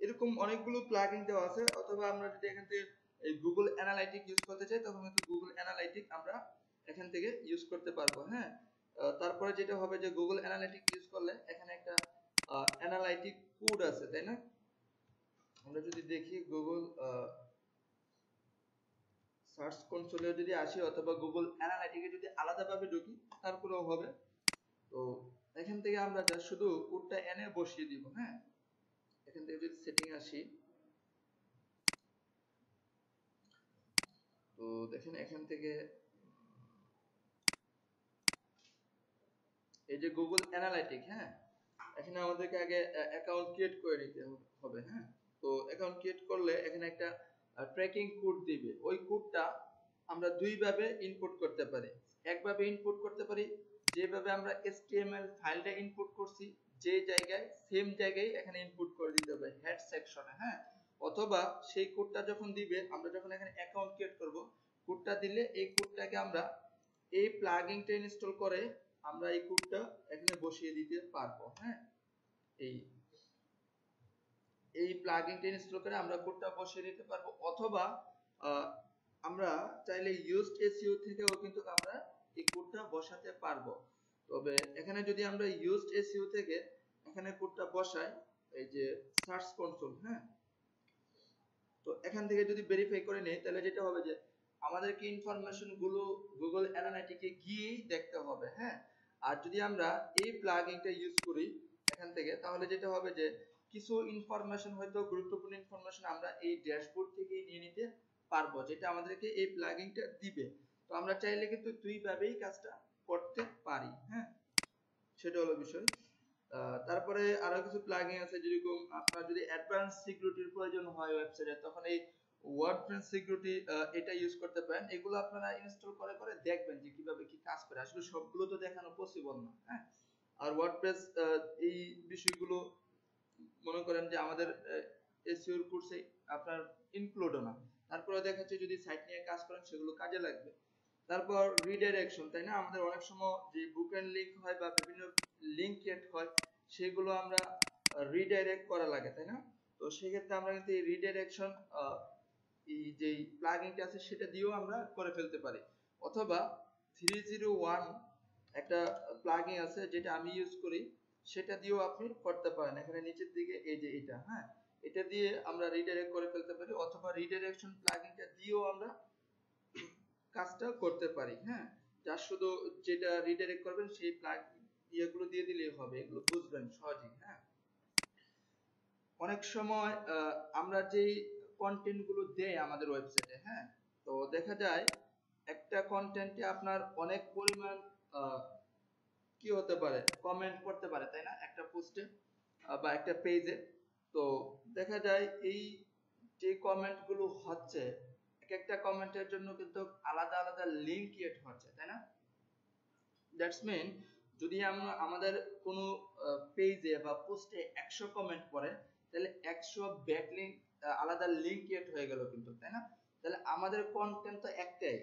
এরকম অনেকগুলো প্লাগইন দেওয়া আছে। অথবা আমরা যদি এখান থেকে এই গুগল অ্যানালাইটিক ইউজ করতে চাই, তখন কিন্তু গুগল অ্যানালাইটিক আমরা এখান থেকে ইউজ করতে পারবো। হ্যাঁ, তারপরে যেটা হবে যে গুগল অ্যানালাইটিক ইউজ করলে এখানে একটা অ্যানালাইটিক কোড আছে, তাই না? আমরা যদি দেখি গুগল সার্চ কনসোলে যদি আসি, অথবা গুগল অ্যানালাইটিকে যদি আলাদাভাবে ঢুকি তারপরেও হবে। তো এখান থেকে আমরা যা শুধু কোডটা এনে বসিয়ে দিব। হ্যাঁ, এখান থেকে যদি সেটিং আসি, তো দেখেন এখান থেকে এই যে গুগল অ্যানালাইটিক, হ্যাঁ, এখানে আমাদেরকে আগে অ্যাকাউন্ট ক্রিয়েট করে নিতে হবে। হ্যাঁ, তো অ্যাকাউন্ট ক্রিয়েট করলে এখানে একটা ট্র্যাকিং কোড দিবে। ওই কোডটা আমরা দুই ভাবে ইনপুট করতে পারি। একভাবে ইনপুট করতে পারি, যেভাবে আমরা HTML ফাইলটা ইনপুট করছি যে জায়গায়, সেম জায়গায় এখানে ইনপুট করে দিতে হবে হেড সেকশনে। হ্যাঁ, অথবা সেই কোডটা যখন দিবে, আমরা যখন এখানে অ্যাকাউন্ট ক্রিয়েট করব, কোডটা দিলে এই কোডটাকে আমরা এই প্লাগইনটা ইনস্টল করে আমরা এই কোডটা এখানে বসিয়ে দিতে পারবো। হ্যাঁ, এই এই প্লাগইনটা ইনস্টল করে আমরা কোডটা বসিয়ে দিতে পারবো। অথবা আমরা চাইলে ইউজড এসইও থেকেও কিন্তু আমরা এই কোডটা বসাতে পারবো। তবে এখানে যদি আমরা ইউজড এসইও থেকে এখানে কোডটা বসাই, এই যে সার্চ কনসোল, হ্যাঁ, তো এখান থেকে যদি ভেরিফাই করে নেই, তাহলে যেটা হবে যে আমাদেরকে ইনফরমেশন গুলো গুগল অ্যানালাইটিকে গিয়েই দেখতে হবে। হ্যাঁ, আর যদি আমরা এই প্লাগইনটা ইউজ করি এখান থেকে, তাহলে যেটা হবে যে কিছু ইনফরমেশন, হয়তো গুরুত্বপূর্ণ ইনফরমেশন আমরা এই ড্যাশবোর্ড থেকেই নিয়ে নিতে পারবো, যেটা আমাদেরকে এই প্লাগইনটা দিবে। তো আমরা চাইলে কিন্তু দুই ভাবেই কাজটা করতে পারি। হ্যাঁ, সেটা হলো বিষয়। তারপরে আরো কিছু প্লাগইন আছে, যেরকম আপনার যদি অ্যাডভান্স সিকিউরিটির প্রয়োজন হয় ওয়েবসাইটে, তখন এই ওয়ার্ডপ্রেস সিকিউরিটি এটা ইউজ করতে পারেন। এগুলো আপনারা ইনস্টল করে করে দেখবেন যে কিভাবে কি কাজ করে। আসলে সবগুলো তো দেখানো পসিবল না। হ্যাঁ, আর ওয়ার্ডপ্রেস এই বিষয়গুলো মনে করেন যে আমাদের এসইওর কোর্সে আপনার ইনক্লুডও না, তারপরে দেখা যাচ্ছে যদি সাইট নিয়ে কাজ করেন সেগুলো কাজে লাগবে। তারপর রিডাইরেকশন, তাই না? আমাদের অনেক সময় যে বুক এন্ড লিংক হয় বা বিভিন্ন লিংক ক্রিয়েট হয়, সেগুলো আমরা রিডাইরেক্ট করা লাগে, তাই না? তো সেক্ষেত্রে আমরা কিন্তু এই রিডাইরেকশন এই যে প্লাগইনটা আছে সেটা দিয়েও আমরা করে ফেলতে পারি, অথবা 301 একটা প্লাগইন আছে যেটা আমি ইউজ করি, সেটা দিয়েও আপনি করতে পারেন। এখানে নিচের দিকে এই যে এটা, হ্যাঁ, এটা দিয়ে আমরা রিডাইরেক্ট করে ফেলতে পারি, অথবা রিডাইরেকশন প্লাগইনটা দিয়েও আমরা কাজটা করতে পারি। হ্যাঁ, যার শুধু যেটা রিডাইরেক্ট করবেন সেই প্লাগ ইয়েগুলো দিয়ে দিলেই হবে, এগুলো বুঝবেন সহজেই। হ্যাঁ, অনেক সময় আমরা যেই কন্টেন্ট গুলো দেই আমাদের ওয়েবসাইটে, হ্যাঁ, তো দেখা যায় একটা কন্টেন্টে আপনার অনেক পরিমাণ কি হতে পারে, কমেন্ট করতে পারে, তাই না, একটা পোস্টে বা একটা পেজে। তো দেখা যায় এই যে কমেন্ট গুলো হচ্ছে, এক একটা কমেন্টের জন্য কিন্তু আলাদা আলাদা লিঙ্ক ক্রিয়েট হচ্ছে, তাই না? দ্যাটস মিন যদি আমরা আমাদের কোনো পেজে বা পোস্টে 100 কমেন্ট পড়ে, তাহলে 100 ব্যাকলিংক আলাদা লিঙ্ক ক্রিয়েট হয়ে গেল কিন্তু, তাই না? তাহলে আমাদের কন্টেন্ট তো একটাই,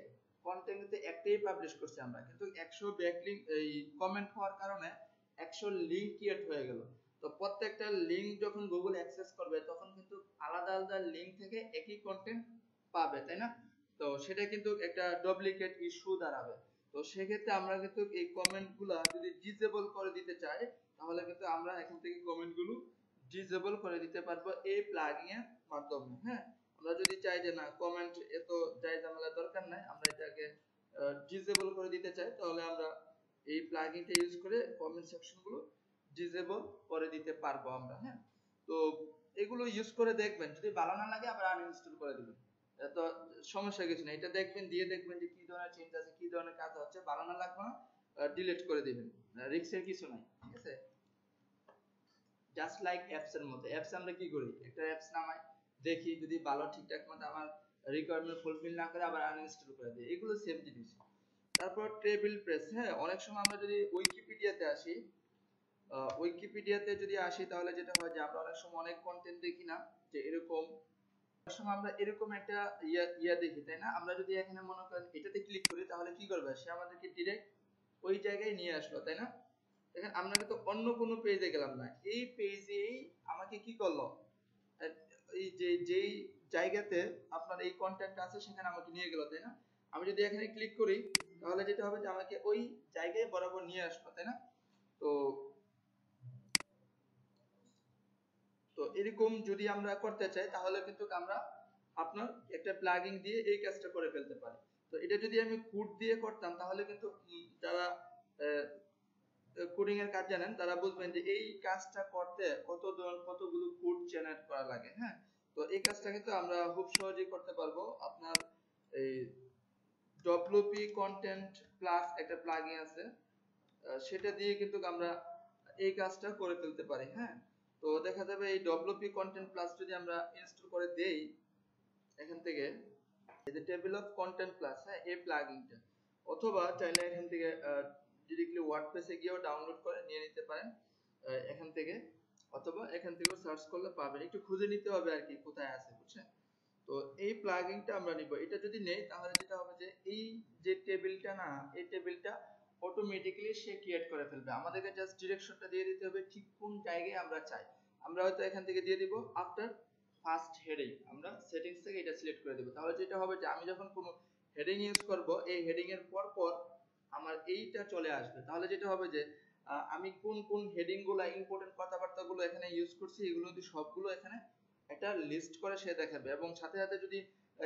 কন্টেন্ট তো একটাই পাবলিশ করছি আমরা, কিন্তু 100 ব্যাকলিংক এই কমেন্ট হওয়ার কারণে 100 লিঙ্ক ক্রিয়েট হয়ে গেল। তো প্রত্যেকটা লিঙ্ক যখন গুগল অ্যাক্সেস করবে তখন কিন্তু আলাদা আলাদা লিঙ্ক থেকে একই কন্টেন্ট পাবে, তাই না? তো সেটা কিন্তু একটা ডুপ্লিকেট ইস্যু দাঁড়াবে। তো সেক্ষেত্রে আমরা কিন্তু এই কমেন্ট গুলা যদি ডিসেবল করে দিতে চাই, তাহলে কিন্তু আমরা এখান থেকে কমেন্ট গুলো ডিসেবল করে দিতে পারবো এই প্লাগইন এর মাধ্যমে। হ্যাঁ, আমরা যদি চাই যে না কমেন্ট এত যাই ঝামেলা দরকার নাই, আমরা এটাকে ডিসেবল করে দিতে চাই, তাহলে আমরা এই প্লাগইনটা ইউজ করে কমেন্ট সেকশন গুলো ডিসেবল করে দিতে পারবো আমরা। হ্যাঁ, তো এগুলো ইউজ করে দেখবেন, যদি ভালো না লাগে আবার আনইনস্টল করে দিবেন, তো সমস্যা কিছু নেই। এটা দেখবেন, দিয়ে দেখবেন যে কি ধরনের চেঞ্জ আছে, কি ধরনের কাজ হচ্ছে, ভালো না লাগবে না ডিলিট করে দিবেন, রিস্কের কিছু নাই। ঠিক আছে, জাস্ট লাইক অ্যাপস এর মতো। অ্যাপস আমরা কি করি, একটা অ্যাপস নামাই, দেখি যদি ভালো ঠিকঠাক মতো আমার রিকোয়ারমেন্ট ফুলফিল না করে আবার আনইনস্টল করে দিই, এগুলো সেম জিনিস। তারপর টেবিল প্রেস, হ্যাঁ, অনেক সময় আমরা যদি উইকিপিডিয়াতে আসি, উইকিপিডিয়াতে যদি আসি তাহলে যেটা হয় যে আমরা অনেক সময় অনেক কন্টেন্ট দেখি না, যে এরকম সময় আমরা এরকম একটা ইয়া দেখি, তাই না? আমরা যদি এখানে মনে করেন এটাতে ক্লিক করি, তাহলে কি করবে, সে আমাদেরকে ডিরেক্ট ওই জায়গায় নিয়ে আসলো, তাই না? দেখেন আমরা কিন্তু অন্য কোনো পেজে গেলাম না, এই পেজেই আমাকে কি করলো, এই যে যেই জায়গাতে আপনার এই কন্টেন্ট আছে সেখানে আমাকে নিয়ে গেল, তাই না? আমি যদি এখানে ক্লিক করি তাহলে যেটা হবে যে আমাকে ওই জায়গায় বরাবর নিয়ে আসলো, তাই না? তো তো এরকম যদি আমরা করতে চাই তাহলে কিন্তু আমরা আপনার একটা প্লাগইন দিয়ে এই কাজটা করে ফেলতে পারি। তো এটা যদি আমি কোড দিয়ে করতাম তাহলে কিন্তু যারা কোডিং এর কাজ জানেন তারা বুঝবেন যে এই কাজটা করতে কতগুলো কোড জেনারেট করা লাগে। হ্যাঁ, তো এই কাজটা কিন্তু আমরা খুব সহজেই করতে পারবো। আপনার এই ডব্লিউপি কন্টেন্ট প্লাস একটা প্লাগইন আছে, সেটা দিয়ে কিন্তু আমরা এই কাজটা করে ফেলতে পারি। হ্যাঁ, তো দেখা যাবে এই ডব্লিউপি কন্টেন্ট প্লাস যদি আমরা ইনস্টল করে দেই এখান থেকে, এই যে টেবিল অফ কন্টেন্ট প্লাস, হ্যাঁ, এই প্লাগইনটা, অথবা চাইলে এখান থেকে ডিরেক্টলি ওয়ার্ডপ্রেসে গিয়েও ডাউনলোড করে নিয়ে নিতে পারেন এখান থেকে, অথবা এখান থেকেও সার্চ করলে পাবেন, একটু খুঁজে নিতে হবে আর কি কোথায় আছে, বুঝছেন? তো এই প্লাগইনটা আমরা নিব, এটা যদি নেই তাহলে যেটা হবে যে এই যে টেবিলটা না, এই টেবিলটা অটোমেটিক্যালি সে ক্রিয়েট করে ফেলবে, আমাদেরকে জাস্ট ডিরেকশনটা দিয়ে দিতে হবে ঠিক কোন জায়গায় আমরা চাই। আমরা হয়তো এখান থেকে দিয়ে দিব আফটার ফার্স্ট হেডিং, আমরা সেটিংস থেকে এটা সিলেক্ট করে দেব, তাহলে যেটা হবে যে আমি যখন কোনো হেডিং ইউজ করব এই হেডিং এর পর পর আমার এইটা চলে আসবে, তাহলে যেটা হবে যে আমি কোন কোন হেডিং গুলো ইম্পর্টেন্ট কথাবার্তা গুলো এখানে ইউজ করছি এগুলো যদি সবগুলো এখানে একটা লিস্ট করে সে দেখাবে, এবং সাথে সাথে যদি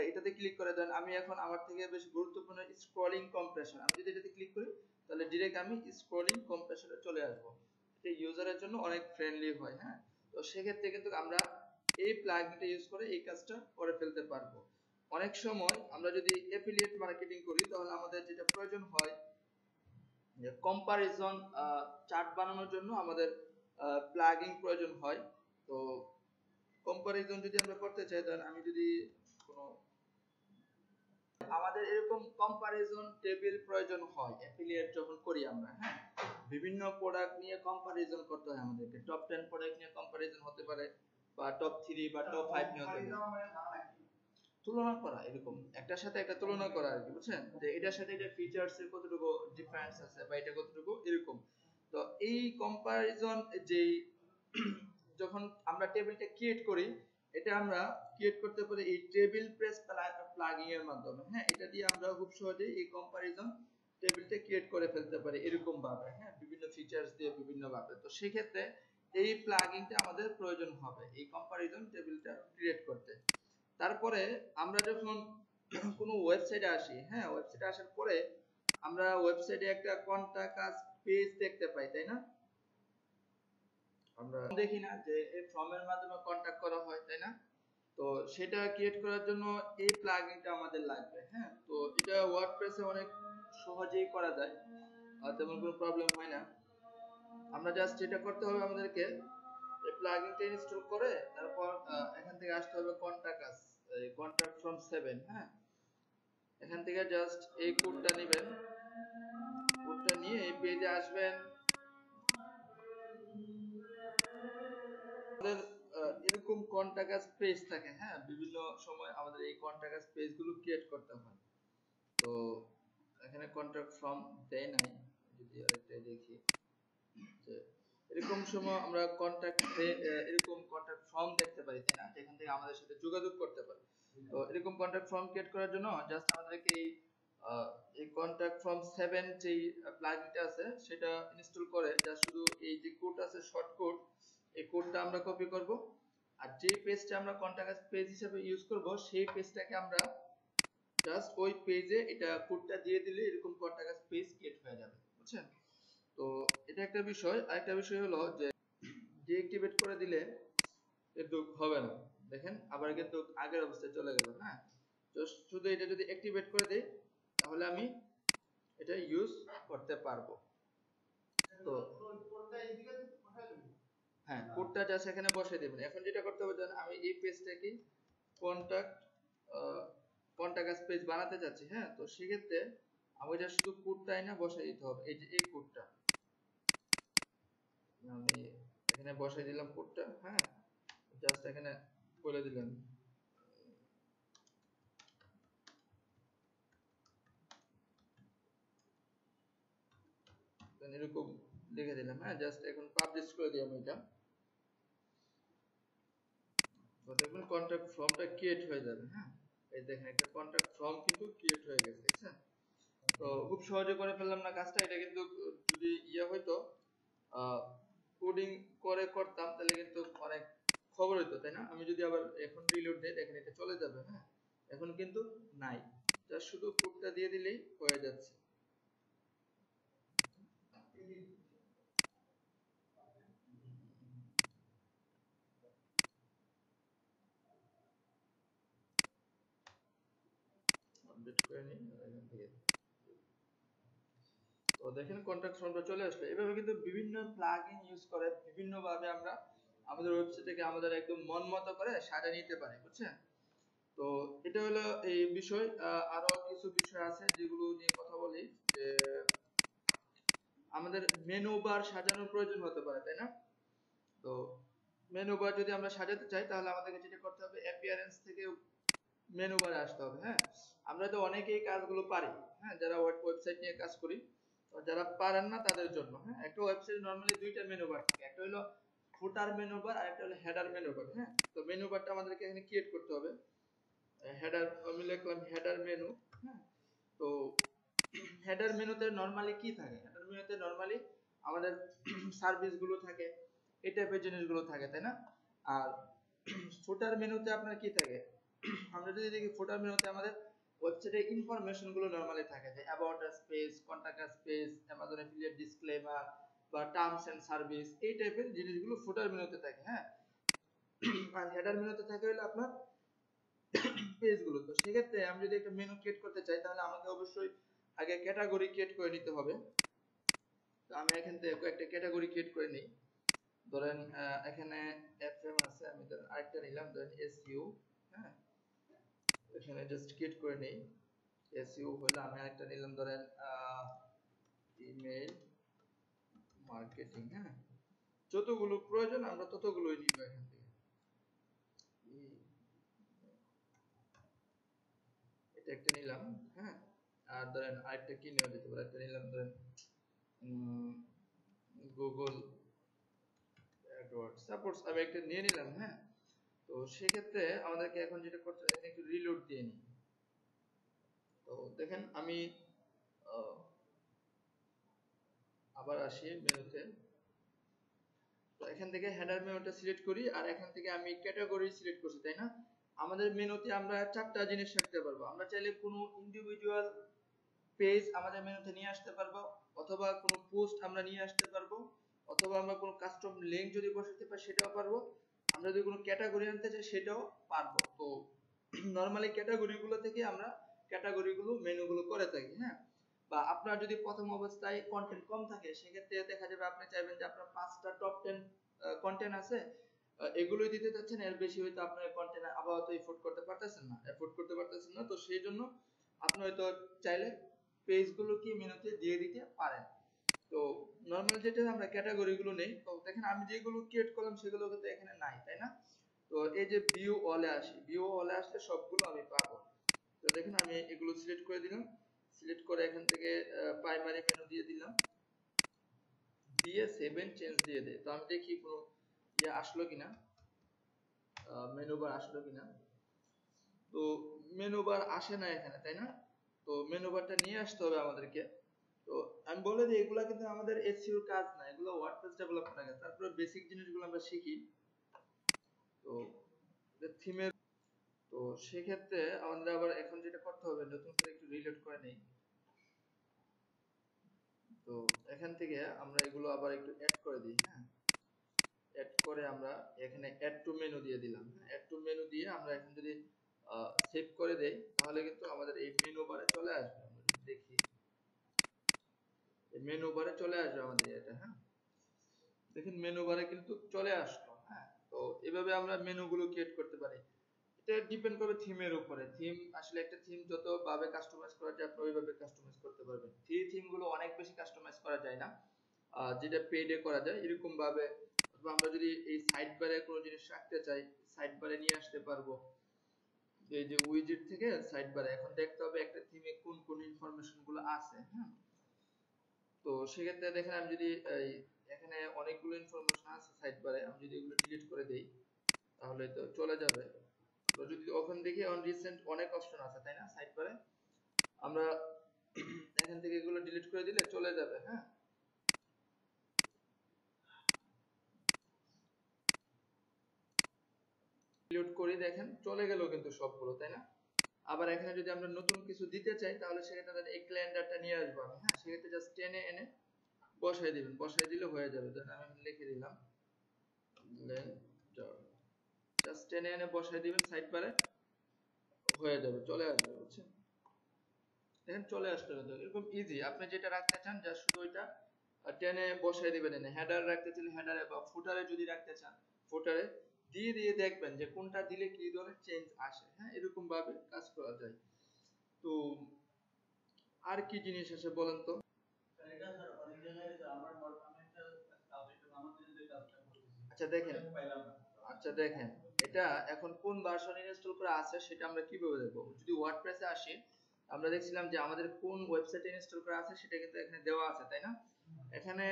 এটাতে ক্লিক করে দেন, আমি এখন আমার থেকে বেশ গুরুত্বপূর্ণ স্ক্রলিং কম্প্রেশন, আমি যদি এটাতে ক্লিক করি তাহলে ডিরেক্ট আমি স্ক্রলিং কম্প্রেশনে চলে আসবো, এটা ইউজারের জন্য অনেক ফ্রেন্ডলি হয়। হ্যাঁ, তো সেক্ষেত্রে কিন্তু আমরা এই প্লাগইনটা ইউজ করে এই কাজটা করে ফেলতে পারবো। অনেক সময় আমরা যদি অ্যাফিলিয়েট মার্কেটিং করি তাহলে আমাদের যেটা প্রয়োজন হয় যে কম্পারিজন চার্ট বানানোর জন্য আমাদের প্লাগইন প্রয়োজন হয়। তো কম্পারিজন যদি আমরা করতে চাই, তাহলে আমি যদি কোনো আমাদের এরকম কম্পারিজন টেবিল প্রয়োজন হয় অ্যাফিলিয়েট যখন করি আমরা। হ্যাঁ, বিভিন্ন প্রোডাক্ট নিয়ে কম্পারিজন করতে হয় আমাদেরকে, টপ 10 প্রোডাক্ট নিয়ে কম্পারিজন হতে পারে, বা টপ 3 বা টপ 5 নিয়ে হতে পারে, তুলনা করা, এরকম একটার সাথে একটা তুলনা করা আর কি, বুঝছেন, যে এটার সাথে এটা ফিচারস এর কতটুকু ডিফারেন্স আছে বা এটা কতটুকু এরকম। তো এই কম্পারিজন যেই যখন আমরা টেবিলটা ক্রিয়েট করি এটা আমরা ক্রিয়েট করতে পারি এই টেবিল প্রেস প্লাগইন এর মাধ্যমে। হ্যাঁ, এটা দিয়ে আমরা খুব সহজেই এই কম্পারিজন টেবিলটা ক্রিয়েট করে ফেলতে পারি এরকম ভাবে। হ্যাঁ, বিভিন্ন ফিচারস দিয়ে বিভিন্ন ভাবে। তো সেই ক্ষেত্রে এই প্লাগইনটা আমাদের প্রয়োজন হবে এই কম্পারিজন টেবিলটা ক্রিয়েট করতে। তারপরে আমরা যখন কোনো ওয়েবসাইটে আসি, হ্যাঁ, ওয়েবসাইটে আসার পরে আমরা ওয়েবসাইটে একটা কন্টাক্ট আস পেজ দেখতে পাই, তাই না? আমরা দেখি না যে এই ফর্মের মাধ্যমে কন্টাক্ট করা হয়, তাই না? তো সেটা ক্রিয়েট করার জন্য এই প্লাগইনটা আমাদের লাগবে। হ্যাঁ, তো এটা ওয়ার্ডপ্রেসে অনেক সহজেই করা যায়, আর তেমন কোনো প্রবলেম হয় না। আমরা জাস্ট যেটা করতে হবে আমাদেরকে এই প্লাগইনটা ইনস্টল করে তারপর এখান থেকে আসতে হবে কন্টাক্ট আস, কন্টাক্ট ফ্রম 7। হ্যাঁ, এখান থেকে জাস্ট এই কোডটা নেবেন, কোডটা নিয়ে এই পেজে আসবেন। আমাদের এরকম কন্টাক্ট আস পেজ থাকে। হ্যাঁ, বিভিন্ন সময় আমাদের এই কন্টাক্ট আস পেজ গুলো ক্রিয়েট করতে হয়। তো এখানে কন্টাক্ট ফর্ম দেয় নাই, যদি আরেকটা দেখি যে এরকম সময় আমরা এরকম কন্টাক্ট ফর্ম দেখতে পারি, তাই না, যেখান থেকে আমাদের সাথে যোগাযোগ করতে পারি। তো এরকম কন্টাক্ট ফর্ম ক্রিয়েট করার জন্য জাস্ট আমাদেরকে এই কন্টাক্ট ফর্ম 7 যে প্লাগইনটা আছে সেটা ইনস্টল করে জাস্ট শুধু এই যে কোড আছে শর্ট কোড, এই কোডটা আমরা কপি করব, আর যে পেজটা আমরা কন্টাক্ট পেজ হিসেবে ইউজ করব সেই পেজটাকে আমরা জাস্ট ওই পেজে এটা কোডটা দিয়ে দিলে এরকম কন্টাক্ট পেজ ক্রিয়েট হয়ে যাবে, বুঝছেন? তো এটা একটা বিষয়। আরেকটা বিষয় হলো যে ডিঅ্যাক্টিভেট করে দিলে কিন্তু হবে না। দেখেন আবার কিন্তু আগের অবস্থায় চলে গেল। হ্যাঁ, তো শুধু এটা যদি অ্যাক্টিভেট করে দেই তাহলে আমি এটা ইউজ করতে পারবো। তো হ্যাঁ, কোডটা জাস্ট এখানে বসিয়ে দেবেন। এখন যেটা করতে হবে, ধরেন আমি এই পেজটাকে কন্টাক্ট কন্টাক্ট পেজ বানাতে চাচ্ছি। হ্যাঁ, তো সেক্ষেত্রে আমি এটা শুধু কোডটাই না বসাই দিতে হবে। এই যে এই কোডটা আমি এখানে বসাই দিলাম কোডটা। হ্যাঁ, জাস্ট এখানে বলে দিলাম এরকম লিখে দিলাম। হ্যাঁ, জাস্ট এখন পাবলিশ করে দিই আমি এটা। তো দেখবেন কন্টাক্ট ফর্মটা ক্রিয়েট হয়ে যাবে। হ্যাঁ, এই দেখেন একটা কন্টাক্ট ফর্ম কিন্তু ক্রিয়েট হয়ে গেছে, দেখছেন? তো খুব সহজে করে ফেললাম না কাজটা। এটা কিন্তু যদি হয়তো কোডিং করে করতাম তাহলে কিন্তু অনেক খবর হইতো, তাই না? আমি যদি আবার এখন রিলোড দেই দেখেন এটা চলে যাবে। হ্যাঁ, এখন কিন্তু নাই, জাস্ট শুধু কোডটা দিয়ে দিলেই হয়ে যাচ্ছে। আপডেট করে নিই এখান থেকে। তো দেখেন কন্টাক্ট ফর্মটা চলে আসলো। এভাবে কিন্তু বিভিন্ন প্লাগইন ইউজ করে বিভিন্ন ভাবে আমরা আমাদের ওয়েবসাইটটাকে আমাদের একদম মন মতো করে সাজিয়ে নিতে পারি, বুঝছেন? তো এটা হলো এই বিষয়। আরো কিছু বিষয় আছে যেগুলো নিয়ে কথা বলি, যে আমাদের মেনু বার সাজানোর প্রয়োজন হতে পারে, তাই না? তো মেনু বার যদি আমরা সাজাতে চাই তাহলে আমাদেরকে যেটা করতে হবে অ্যাপিয়ারেন্স থেকে মেনু বারে আসতে হবে। হ্যাঁ, আমরা তো অনেকেই কাজগুলো পারি। হ্যাঁ, যারা ওয়েবসাইট নিয়ে কাজ করি, তো যারা পারেন না তাদের জন্য, হ্যাঁ, একটা ওয়েবসাইট নরমালি দুইটা মেনু বার থাকে। একটা হলো ফুটার মেনু বার আর একটা হলো হেডার মেনু বার। হ্যাঁ, তো মেনু বারটা আমাদেরকে এখানে ক্রিয়েট করতে হবে। হেডার আমি লিখলাম হেডার মেনু। হ্যাঁ, তো হেডার মেনুতে নরমালি কি থাকে? হেডার মেনুতে নরমালি আমাদের সার্ভিস গুলো থাকে, এই টাইপের জিনিসগুলো থাকে, তাই না? আর ফুটার মেনুতে আপনার কি থাকে? আমরা যদি দেখি ফুটার মেনুতে আমাদের ওয়েবসাইটের ইনফরমেশন গুলো নরমালি থাকে, যে about us page, contact us page, Amazon affiliate disclaimer বা টার্মস এন্ড সার্ভিস, এই টাইপের জিনিসগুলো ফুটার মেনুতে থাকে। হ্যাঁ, আর হেডার মেনুতে থাকে হলো আপনার পেজগুলো। তো সেক্ষেত্রে আমি যদি একটা মেনু ক্রিয়েট করতে চাই তাহলে আমাকে অবশ্যই আগে ক্যাটাগরি ক্রিয়েট করে নিতে হবে। তো আমি এখান থেকে কয়েকটা ক্যাটাগরি ক্রিয়েট করে নিই। ধরেন এখানে এফএম আছে, আমি ধরেন আরেকটা নিলাম, ধরেন এসইউ। হ্যাঁ, এখানে জাস্ট ক্রিয়েট করে নেই। এসইউ হলো আমি আরেকটা নিলাম, ধরেন ইমেইল মার্কেটিং। হ্যাঁ, যতগুলো প্রয়োজন আমরা ততগুলোই নিব এখান থেকে। এটা একটা নিলাম। হ্যাঁ, আর ধরেন আরেকটা কি নেওয়া যেতে পারে, একটা নিলাম ধরেন গুগল অ্যাডওয়ার্ডস, সাপোজ আমি একটা নিয়ে নিলাম। হ্যাঁ, তো সেক্ষেত্রে আমাদেরকে এখন যেটা করতে হবে, একটু রিলোড দিয়ে নিই। তো দেখেন আমি আবার আসি মেনুতে। তো এখান থেকে হেডার মেনুটা সিলেক্ট করি, আর এখান থেকে আমি ক্যাটাগরি সিলেক্ট করছি, তাই না? আমাদের মেনুতে আমরা 4টা জিনিস রাখতে পারবো। আমরা চাইলে কোনো ইন্ডিভিজুয়াল পেজ আমাদের মেনুতে নিয়ে আসতে পারবো, অথবা কোনো পোস্ট আমরা নিয়ে আসতে পারবো, অথবা আমরা কোনো কাস্টম লিংক যদি বসাতে পারি সেটাও পারবো। আমরা যদি কোনো ক্যাটাগরি আনতে চাই সেটাও পারবো। তো নরমালি ক্যাটাগরিগুলো থেকে আমরা ক্যাটাগরিগুলো মেনুগুলো করে থাকি, হ্যাঁ। বা আপনার যদি প্রথম অবস্থায় কন্টেন্ট কম থাকে, সেক্ষেত্রে দেখা যাবে আপনি চাইবেন যে আপনার 5টা টপ 10 কন্টেন্ট আছে, এগুলোই দিতে চাচ্ছেন, এর বেশি হয়তো আপনার কন্টেন্ট আপাতত এফোর্ড করতে পারতেছেন না। তো সেই জন্য আপনি হয়তো চাইলে পেজগুলো কি মেনুতে দিয়ে দিতে পারেন। তো নরমাল যেটা আমরা ক্যাটাগরিগুলো নেই, তো দেখেন আমি যেগুলো ক্রিয়েট করলাম সেগুলো কিন্তু এখানে নাই, তাই না? তো এই যে ভিউ অলে আসি, ভিউ অলে আসলে সবগুলো আমি পাবো। তো দেখেন আমি এগুলো সিলেক্ট করে দিলাম, সিলেক্ট করে এখান থেকে প্রাইমারি মেনু দিয়ে দিলাম, দিয়ে সেভ এন্ড চেঞ্জ দিয়ে দেই। তো আমি দেখি কোনো ইয়ে আসলো কিনা, মেনু বার আসলো কিনা। তো মেনু বার আসে না এখানে, তাই না? তো মেনু বারটা নিয়ে আসতে হবে আমাদেরকে। তো আমি বলে দিই, এগুলা কিন্তু আমাদের এসইও কাজ না, এগুলো ওয়ার্ডপ্রেস ডেভেলপমেন্টের কাজ। তারপরে বেসিক জিনিসগুলো আমরা শিখি। তো থিমের, তো সেক্ষেত্রে আমরা আবার এখন যেটা করতে হবে, নতুন করে একটু রিলোড করে নেই। তো এখান থেকে আমরা এগুলো আবার একটু অ্যাড করে দিই, হ্যাঁ। অ্যাড করে আমরা এখানে অ্যাড টু মেনু দিয়ে দিলাম। অ্যাড টু মেনু দিয়ে আমরা এখন যদি সেভ করে দেই, তাহলে কিন্তু আমাদের এই মেনু বারে চলে আসবে। আমরা যদি দেখি, এই মেনু বারে চলে আসবে আমাদের এটা, হ্যাঁ। দেখেন মেনু বারে কিন্তু চলে আসলো, হ্যাঁ। তো এভাবে আমরা মেনুগুলো ক্রিয়েট করতে পারি। এটা ডিপেন্ড করবে থিমের উপরে। থিম আসলে একটা থিম যত ভাবে কাস্টমাইজ করা যায় আপনি ওইভাবে কাস্টমাইজ করতে পারবেন। ফ্রি থিম গুলো অনেক বেশি কাস্টমাইজ করা যায় না, যেটা পেইডে করা যায় এরকম ভাবে। অথবা আমরা যদি এই সাইড বারে কোনো জিনিস রাখতে চাই, সাইড বারে নিয়ে আসতে পারবো। এই যে উইজেট থেকে সাইড বারে এখন দেখতে হবে একটা থিমে কোন কোন ইনফরমেশন গুলো আছে, হ্যাঁ। তো সেক্ষেত্রে দেখেন আমি যদি এখানে অনেকগুলো ইনফরমেশন আছে সাইড বারে, আমি যদি এগুলো ডিলিট করে দেই তাহলে তো চলে যাবে। আমরা যদি ওখান দেখি অন রিসেন্ট অনেক অপশন আছে, তাই না? সাইড বারে আমরা এখান থেকে এগুলো ডিলিট করে দিলে চলে যাবে, হ্যাঁ। ডিলিট করি, দেখেন চলে গেল কিন্তু সবগুলো, তাই না? আবার এখানে যদি আমরা নতুন কিছু দিতে চাই তাহলে সেক্ষেত্রে এই ক্যালেন্ডারটা নিয়ে আসবো আমি, হ্যাঁ। সেক্ষেত্রে জাস্ট টেনে এনে বসাই দিবেন, বসাই দিলে হয়ে যাবে। ধরেন আমি লিখে দিলাম জাস্ট টেনে এনে বসাই দিবেন সাইড বারে, হয়ে যাবে, চলে আসবে, বুঝছেন? দেখেন চলে আসতে হবে। এরকম ইজি, আপনি যেটা রাখতে চান জাস্ট শুধু ওইটা টেনে বসাই দিবেন। এনে হেডার রাখতে চাইলে হেডারে, বা ফুটারে যদি রাখতে চান ফুটারে দিয়ে দিয়ে দেখবেন যে কোনটা দিলে কি ধরনের চেঞ্জ আসে, হ্যাঁ। এরকম ভাবে কাজ করা যায়। তো আর কি জিনিস আছে বলেন তো? আচ্ছা দেখেন, আচ্ছা দেখেন এটা এখন কোন ভার্সন ইনস্টল করা আছে সেটা আমরা কিভাবে দেখবো? যদি ওয়ার্ডপ্রেসে আসি, আমরা দেখছিলাম যে আমাদের কোন ওয়েবসাইটে ইনস্টল করা আছে সেটা কিন্তু এখানে দেওয়া আছে, তাই না? এখানে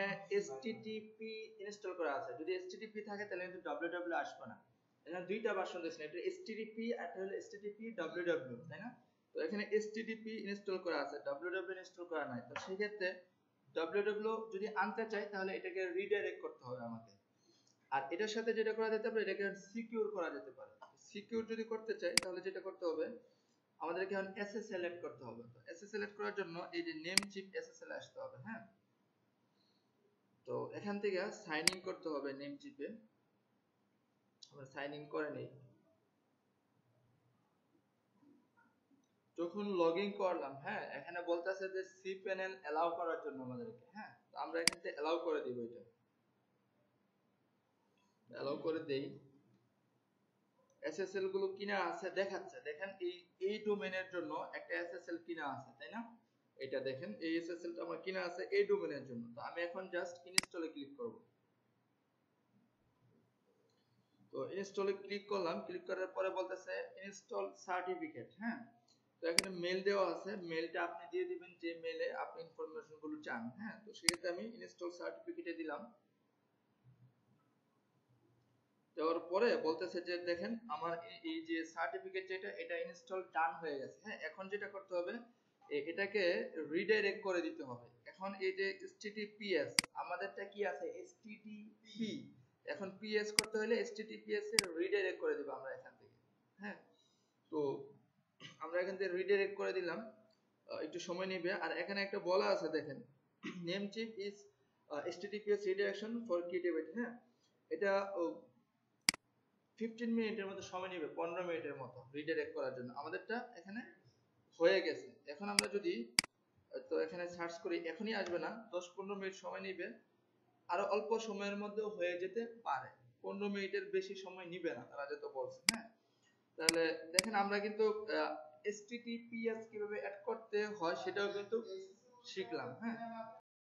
http ইনস্টল করা আছে। যদি http থাকে তাহলে কিন্তু www আসবে না। এখানে দুইটা ভার্সন দেখছেন, এটা http আর এটা হলো http www, তাই না? তো এখানে http ইনস্টল করা আছে, www ইনস্টল করা নাই। তো সেই ক্ষেত্রে www যদি আনতে চাই তাহলে এটাকে রিডাইরেক্ট করতে হবে আমাকে। আর এটার সাথে যেটা করা যেতে পারে, এটাকে সিকিউর করা যেতে পারে। সিকিউর যদি করতে চাই তাহলে যেটা করতে হবে, আমাদেরকে এখন এসএসএল এড করতে হবে। তো এসএসএল এড করার জন্য এই যে নেম চিপ এসএসএল আসতে হবে, হ্যাঁ। তো এখান থেকে সাইন ইন করতে হবে নেম চিপে। আমরা সাইন ইন করে নেই। যখন লগইন করলাম, হ্যাঁ, এখানে বলতেছে যে সি প্যানেল এলাও করার জন্য আমাদেরকে, হ্যাঁ। তো আমরা এখান থেকে এলাও করে দিব, এটা এলাও করে দেই। এসএসএল গুলো কিনা আছে দেখাচ্ছে, দেখেন এই ডোমেনের জন্য একটা এসএসএল কিনা আছে, তাই না? এটা দেখেন এই এসএসএল টা আমার কিনা আছে এই ডোমেনের জন্য। তো আমি এখন জাস্ট ইনস্টলে ক্লিক করব। তো ইনস্টলে ক্লিক করলাম, ক্লিক করার পরে বলতেছে ইনস্টল সার্টিফিকেট, হ্যাঁ। তো এখানে মেল দেওয়া আছে, মেলটা আপনি দিয়ে দিবেন যে মেলে আপনি ইনফরমেশন গুলো চান, হ্যাঁ। তো সেক্ষেত্রে আমি ইনস্টল সার্টিফিকেটে দিলাম। দেওয়ার পরে বলতেছে যে দেখেন আমার এই যে সার্টিফিকেট যেটা এটা ইনস্টল ডান হয়ে গেছে। হ্যাঁ, এখন যেটা করতে হবে এটাকে রিডাইরেক্ট করে দিতে হবে। এখন এই যে https আমাদেরটা কি আছে http, এখন ps করতে হলে https এর রিডাইরেক্ট করে দিব আমরা এখান থেকে। হ্যাঁ, তো আমরা এখান থেকে রিডাইরেক্ট করে দিলাম, একটু সময় নেবে। আর এখানে একটা বলা আছে দেখেন Namecheap is https redirection for creativity। হ্যাঁ, এটা 15 মিনিটের মতো সময় নেবে, 15 মিনিটের মতো রিডাইরেক্ট করার জন্য। আমাদেরটা এখানে হয়ে গেছে। এখন আমরা যদি তো এখানে সার্চ করি এখনই আসবে না, 10-15 মিনিট সময় নেবে, আরো অল্প সময়ের মধ্যেও হয়ে যেতে পারে। 15 মিনিটের বেশি সময় নিবে না তারা যেটা বলছে। হ্যাঁ, তাহলে দেখেন আমরা কিন্তু https কিভাবে অ্যাড করতে হয় সেটাও কিন্তু শিখলাম। হ্যাঁ,